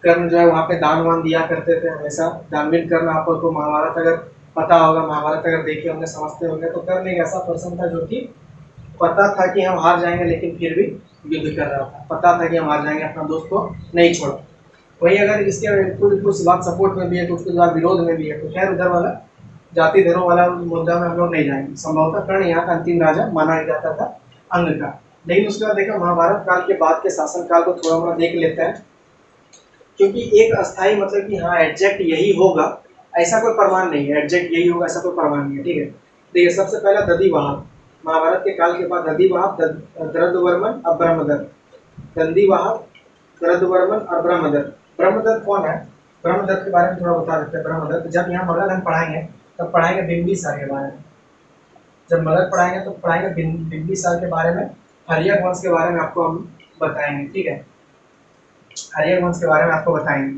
कर्ण जो है वहाँ पे दान वान दिया करते थे हमेशा। दानवीर कर्ण, आपको महाभारत अगर पता होगा, महाभारत अगर देखे होंगे, समझते होंगे, तो कर्ण एक ऐसा पर्सन था जो कि पता था कि हम हार जाएंगे लेकिन फिर भी युद्ध कर रहा था। पता था कि हम हार जाएंगे, अपना दोस्त को नहीं छोड़ा। वही अगर इसके कुछ बात सपोर्ट में भी है, कुछ बात विरोध में भी है, तो खैर उधर वाला जाति धर्म वाला मुद्दा में हम लोग नहीं जाएंगे। संभवतः कर्ण यहाँ का अंतिम राजा माना जाता था अंग का। लेकिन उसके बाद देखा महाभारत काल के बाद के शासन काल को थोड़ा मोड़ा देख लेते हैं, क्योंकि एक अस्थाई मतलब कि हाँ एग्जैक्ट यही होगा ऐसा कोई प्रमाण नहीं है, एग्जैक्ट यही होगा ऐसा कोई प्रमाण नहीं है, ठीक है। देखिए सबसे पहला दधिवाहन, महाभारत के काल के बाद दधिवाहन, दृढ़वर्मन और ब्रह्मदत्त। दधिवाहन, दृढ़वर्मन और ब्रह्मदत्त। ब्रह्मदत्त कौन है? ब्रह्मदत्त के बारे में थोड़ा बता देते हैं। ब्रह्मदत्त जब यहाँ मगध हम पढ़ाएंगे तब पढ़ाएंगे बिंबिसार के बारे में। जब मगध पढ़ाएंगे तो पढ़ाएंगे बिंबिसार के बारे में, हरियर वंश के बारे में आपको हम बताएंगे, ठीक है। हरियर वंश के बारे में आपको बताएंगे।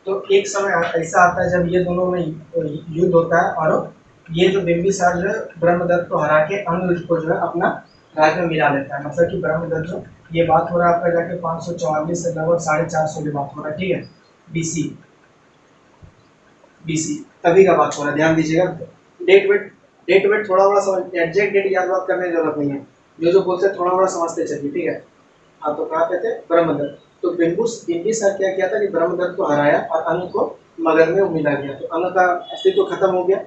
तो एक समय ऐसा आता है जब ये दोनों में युद्ध होता है और ये जो बिंबिसार जो है ब्रह्मदत्त को हरा के अंग को जो है अपना राज्य में मिला लेता है। मतलब कि ब्रह्मदत्त जो, ये बात हो रहा है आपका जाके 544 से लगभग 450 की बात हो रहा है, ठीक है, बीसी तभी का बात हो रहा है। ध्यान दीजिएगा, डेट वेट थोड़ा बड़ा समझ, एग्जैक्ट डेट याद बात करने की जरूरत नहीं है, जो बोलते हैं थोड़ा बड़ा समझते चलिए, ठीक है। हाँ, तो कहाँ पे थे? ब्रह्मदत्त। तो बिंबिसार क्या किया था कि ब्रह्मदत्त को हराया और अंग को मगध में मिला गया। तो अंग का अस्तित्व खत्म हो गया,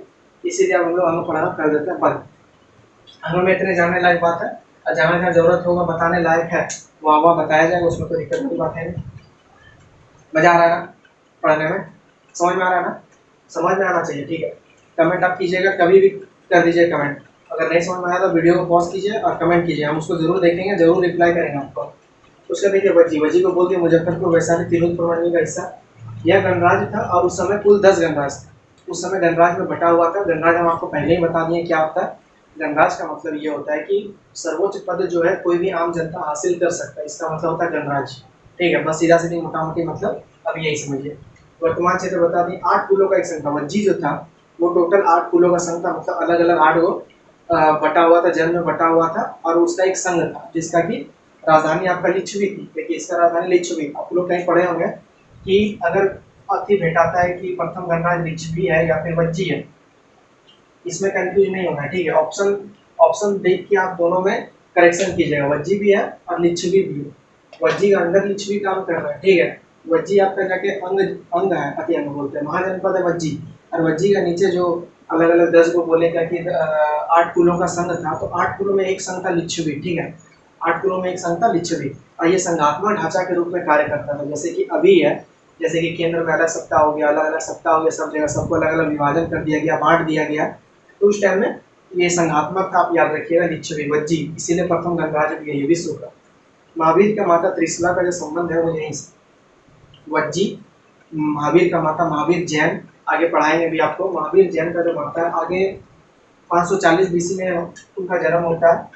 इसीलिए अब हम लोग अंग पढ़ाना कर देते हैं बंद। अंग में इतने जानने लायक बात है, और जहाँ जहाँ जरूरत होगा बताने लायक है वहाँ वहाँ बताया जाएगा, उसमें कोई दिक्कत की बात है नहीं। मजा आ रहा है ना पढ़ने में? समझ में आ रहा है ना? समझ में आना चाहिए, ठीक है। कमेंट आप कीजिएगा, कभी भी कर दीजिए कमेंट। अगर नहीं समझ में आया तो वीडियो को पॉज कीजिए और कमेंट कीजिए, हम उसको जरूर देखेंगे, जरूर रिप्लाई करेंगे आपको। उसका देखिए वजी को बोलते हैं मुजफ्फरपुर वैशाली तिरहुत परमंडल का हिस्सा। यह गणराज्य था और उस समय कुल 10 गणराज्य थे। उस समय गणराज्य में बटा हुआ था। गणराज्य हम आपको पहले ही बता दिए क्या होता है। गणराज्य का मतलब ये होता है कि सर्वोच्च पद जो है कोई भी आम जनता हासिल कर सकता है, इसका मतलब होता है गणराज्य, ठीक है। बस सीधा सीधी मोटा मोटी मतलब अब यही समझिए। वर्तमान क्षेत्र बता दें, 8 कुलों का एक संघ था। वज्जी जो था वो टोटल 8 कुलों का संघ था, मतलब अलग अलग 8 गो बटा हुआ था, जन्म में बटा हुआ था, और उसका एक संघ था जिसका कि राजधानी आपका लिच्छवी थी। देखिए इसका राजधानी लिच्छवी, आप लोग कहीं पढ़े होंगे कि अगर अति भेटाता है कि प्रथम गणराज्य लिच्छवी है या फिर वज्जी है, इसमें कंफ्यूज नहीं होना, ठीक है। ऑप्शन देख के आप दोनों में करेक्शन कीजिएगा, वज्जी भी है और लिच्छवी भी है। वज्जी का अंदर लिच्छवी काम कर रहा है, ठीक है। वज्जी आपका जाके अंग अंग है, अति अंग बोलते हैं, महाजनपद है वज्जी। और वज्जी का नीचे जो अलग अलग 10 को बोलेगा कि 8 कुलों का संघ था, तो 8 कुलों में एक संघ था लिच्छवी, ठीक है। 8 कुलों में एक संघ था लिच्छवी, और ये संघात्मक ढांचा के रूप में कार्य करता था। जैसे कि अभी है, जैसे कि केंद्र में अलग सत्ता हो गया, अलग अलग सत्ता हो गया, सब जगह सबको अलग अलग विभाजन कर दिया गया, बांट दिया गया, तो उस टाइम में ये संघात्मक था, आप याद रखिएगा, लिच्छवी वज्जी, इसीलिए प्रथम गणराज्य भी है ये विश्व का। महावीर का माता त्रिशला का जो संबंध है वो यहीं से, वज्जी महावीर का माता, महावीर जैन, आगे पढ़ाएंगे भी आपको। महावीर जैन का जो माता है, आगे 540 बीसी में उनका जन्म होता है।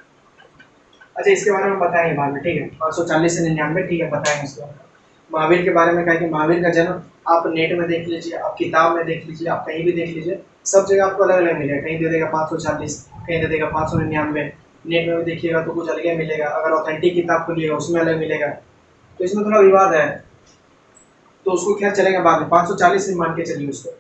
अच्छा, इसके बारे में बताएंगे बाद में, ठीक है। 540 से 99, ठीक है, बताएंगे इसके बारे में। महावीर के बारे में कहा कि महावीर का जन्म आप नेट में देख लीजिए, आप किताब में देख लीजिए, आप कहीं भी देख लीजिए, सब जगह आपको अलग अलग मिलेगा। कहीं दे देगा 540, कहीं दे देगा 599, नेट में भी देखिएगा तो कुछ अलग मिलेगा। अगर ऑथेंटिक किताब खोलिएगा उसमें अलग मिलेगा, तो इसमें थोड़ा विवाद है, तो उसको क्या चलेगा बाद में। 540 से मान के चलिए उसको।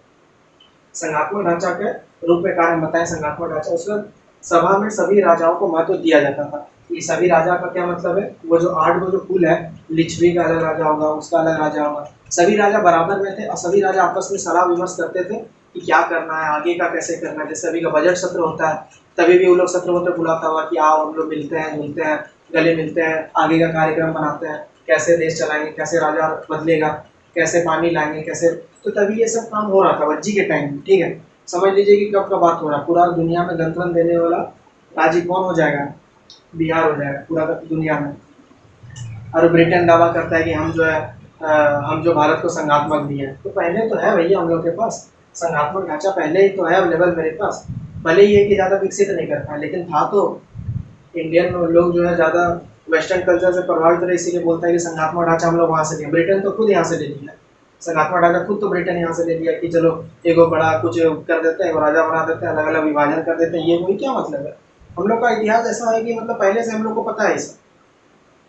संघात्मक ढांचा के रूप में कार्य बताएं। संघात्मक ढांचा, उसका सभा में सभी राजाओं को महत्व दिया जाता था। ये सभी राजा का क्या मतलब है, वो जो 8 जो कुल है, लिच्छवी का अलग राजा होगा, उसका अलग राजा होगा, सभी राजा बराबर में थे, और सभी राजा आपस में सलाह विमर्श करते थे कि क्या करना है, आगे का कैसे करना है। जैसे सभी का बजट सत्र होता है, तभी भी वो लोग सत्र में बुलाता हुआ कि आओ हम लोग मिलते हैं, मिलते हैं, गले मिलते हैं, आगे का कार्यक्रम बनाते हैं, कैसे देश चलाएंगे, कैसे राजा बदलेगा, कैसे पानी लाएंगे, कैसे। तो तभी ये सब काम हो रहा था वज्जी के टाइम में, ठीक है। समझ लीजिए कि कब का बात हो रहा है। पूरा दुनिया में गणतंत्र देने वाला राज्य कौन हो जाएगा, बिहार हो जाएगा पूरा दुनिया में। और ब्रिटेन दावा करता है कि हम जो है हम जो भारत को संघात्मक दिए हैं, तो पहले तो है भैया हम लोग के पास संघात्मक ढांचा, पहले ही तो है अवेलेबल मेरे पास। भले ही है कि ज़्यादा विकसित नहीं कर पाए, लेकिन था तो। इंडियन लोग जो है ज़्यादा वेस्टर्न कल्चर से प्रभावित रहे, इसीलिए बोलता है कि संघात्मक ढांचा हम लोग वहाँ से लिए। ब्रिटेन तो खुद यहाँ से ले लिया संघात्मक ढांचा, खुद तो ब्रिटेन यहाँ से ले लिया कि चलो एगो बड़ा कुछ कर देते हैं, राजा बना देते हैं, अलग अलग विभाजन कर देते हैं। ये वही क्या मतलब है। हम लोग का इतिहास ऐसा है कि मतलब पहले से हम लोग को पता है ये सब,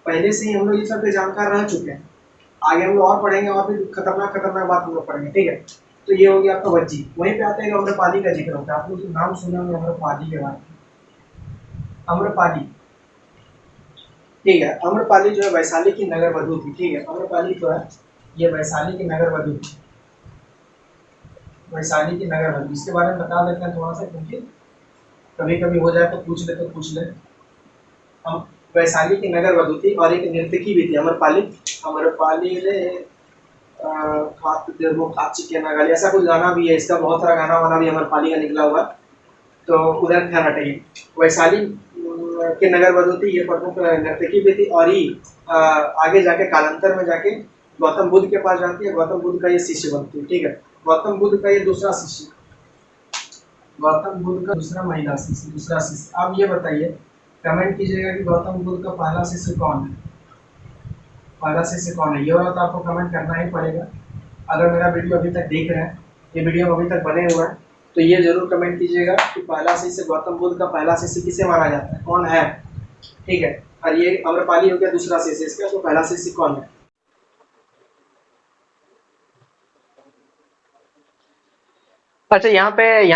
पहले से ही हम लोग ये सब पे जानकार रह चुके हैं। आगे हम लोग और पढ़ेंगे, और भी खतरनाक खतरनाक बात हम लोग पढ़ेंगे, ठीक है। तो ये हो गया आपका वज्जी। वहीं पे आते हैं अम्रपाली का जिक्र होता है। आप लोग नाम सुने होंगे अम्रपाली के बारे में। अम्रपाली, ठीक है। अम्रपाली जो है वैशाली की नगर वधु थी, ठीक है। अम्रपाली जो है ये वैशाली की नगर वधु थी, वैशाली की नगर वधु। इसके बारे में बता देते हैं थोड़ा सा, क्योंकि कभी कभी हो जाए तो पूछ ले, तो पूछ ले। हम वैशाली की नगर वधु थी, और एक नर्तकी भी थी अम्रपाली। अम्रपाली रे ऐसा कुछ गाना भी है इसका, बहुत सारा गाना वाना भी अम्रपाली का निकला हुआ, तो उधर ख्याल हटाइए। वैशाली के नगर वधु थी, ये प्रमुख नर्तकी भी थी, और ही आगे जाके कालांतर में जाके गौतम बुद्ध के पास जाती है। गौतम बुद्ध का ये शिष्य बनती है, ठीक है। गौतम बुद्ध का ये दूसरा शिष्य, गौतम बुद्ध का दूसरा महिला शिष्य, दूसरा शिष्य। आप ये बताइए, कमेंट कीजिएगा कि गौतम बुद्ध का पहला शिष्य कौन है, पहला शिष्य कौन है। ये वाला तो आपको कमेंट करना ही पड़ेगा। अगर मेरा वीडियो अभी तक देख रहे हैं, ये वीडियो अभी तक बने हुए हैं, तो ये जरूर कमेंट कीजिएगा कि पहला शिष्य, गौतम बुद्ध का पहला शिष्य किसे माना जाता है, कौन है, ठीक है। और ये अम्रपाली हो गया दूसरा शिष्य, इसका तो पहला शिष्य कौन है। अच्छा, यहाँ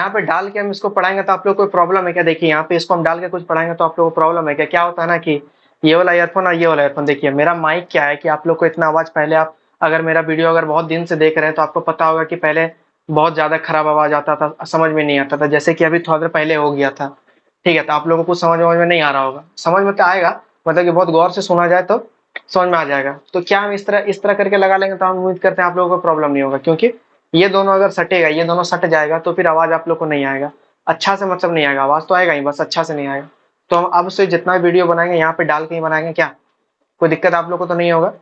पे डाल के हम इसको पढ़ाएंगे तो आप लोग को प्रॉब्लम है क्या? देखिए यहाँ पे इसको हम डाल के कुछ पढ़ाएंगे तो आप लोग को प्रॉब्लम है क्या? क्या होता है ना कि ये वाला ईयरफोन और ये वाला ईयरफोन, देखिए मेरा माइक क्या है कि आप लोग को इतना आवाज, पहले आप अगर मेरा वीडियो अगर बहुत दिन से देख रहे हैं तो आपको पता होगा कि पहले बहुत ज्यादा खराब आवाज आता था, समझ में नहीं आता था, जैसे कि अभी थोड़ा देर पहले हो गया था, ठीक है। तो आप लोगों को कुछ समझ में नहीं आ रहा होगा, समझ में तो आएगा, मतलब कि बहुत गौर से सुना जाए तो समझ में आ जाएगा। तो क्या हम इस तरह करके लगा लेंगे तो हम उम्मीद करते हैं आप लोगों को प्रॉब्लम नहीं होगा, क्योंकि ये दोनों अगर सटेगा, ये दोनों सट जाएगा तो फिर आवाज आप लोग को नहीं आएगा अच्छा से, मतलब नहीं आएगा, आवाज तो आएगा ही, बस अच्छा से नहीं आएगा। तो हम अब से जितना वीडियो बनाएंगे यहाँ पे डाल के ही बनाएंगे, क्या कोई दिक्कत आप लोग को तो नहीं होगा?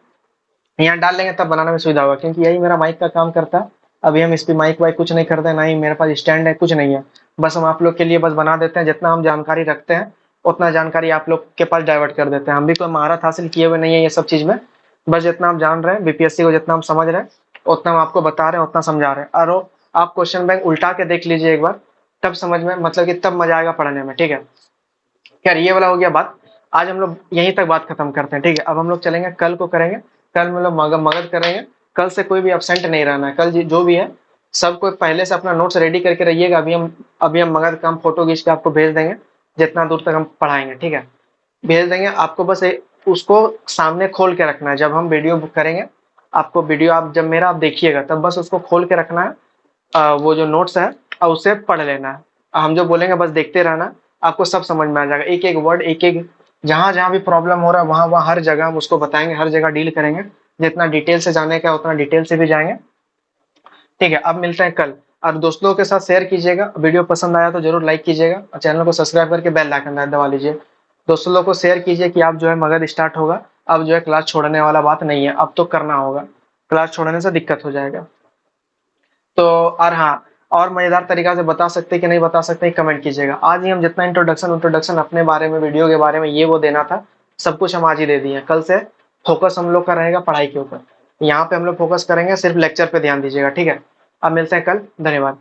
यहाँ डाल लेंगे तब बनाने में सुविधा होगा, क्योंकि यही मेरा माइक का काम करता है। अभी हम इस पे माइक वाइक कुछ नहीं करते, ना ही मेरे पास स्टैंड है, कुछ नहीं है। बस हम आप लोग के लिए बस बना देते हैं, जितना हम जानकारी रखते हैं उतना जानकारी आप लोग के पास डाइवर्ट कर देते हैं। हम भी कोई महारत हासिल किए हुए नहीं है ये सब चीज में, बस जितना हम जान रहे हैं बीपीएससी को, जितना हम समझ रहे हैं उतना हम आपको बता रहे हैं, उतना समझा रहे हैं। और आप क्वेश्चन बैंक उल्टा के देख लीजिए एक बार, तब समझ में, मतलब कि तब मजा आएगा पढ़ने में, ठीक है। खैर ये वाला हो गया बात, आज हम लोग यहीं तक बात खत्म करते हैं, ठीक है। अब हम लोग चलेंगे, कल को करेंगे, कल हम लोग मगध करेंगे। कल से कोई भी एब्सेंट नहीं रहना है, कल जो भी है सबको पहले से अपना नोट्स रेडी करके रहिएगा। अभी हम मगध का फोटो खींच के आपको भेज देंगे, जितना दूर तक हम पढ़ाएंगे, ठीक है, भेज देंगे आपको। बस उसको सामने खोल के रखना है। जब हम वीडियो बुक करेंगे, आपको वीडियो आप जब मेरा आप देखिएगा तब बस उसको खोल के रखना है, वो जो नोट्स है और उसे पढ़ लेना है। हम जो बोलेंगे बस देखते रहना, आपको सब समझ में आ जाएगा, एक एक वर्ड, एक एक जहाँ जहाँ भी प्रॉब्लम हो रहा है वहाँ वहाँ हर जगह हम उसको बताएंगे, हर जगह डील करेंगे। जितना डिटेल से जाने का उतना डिटेल से भी जाएंगे। ठीक है, अब मिलते हैं कल। और दोस्तों के साथ शेयर कीजिएगा, वीडियो पसंद आया तो जरूर लाइक कीजिएगा और चैनल को सब्सक्राइब करके बेल आइकन दबा लीजिए। दोस्तों लोग को शेयर कीजिए कि आप जो है मगध स्टार्ट होगा, अब जो है क्लास छोड़ने वाला बात नहीं है, अब तो करना होगा, क्लास छोड़ने से दिक्कत हो जाएगा। तो और हाँ, और मजेदार तरीका से बता सकते कि नहीं बता सकते कमेंट कीजिएगा। आज ही हम जितना इंट्रोडक्शन अपने बारे में, वीडियो के बारे में ये वो देना था, सब कुछ हम आज ही दे दिए। कल से फोकस हम लोग का रहेगा पढ़ाई के ऊपर। यहाँ पे हम लोग फोकस करेंगे, सिर्फ लेक्चर पे ध्यान दीजिएगा, ठीक है। अब मिलते हैं कल, धन्यवाद।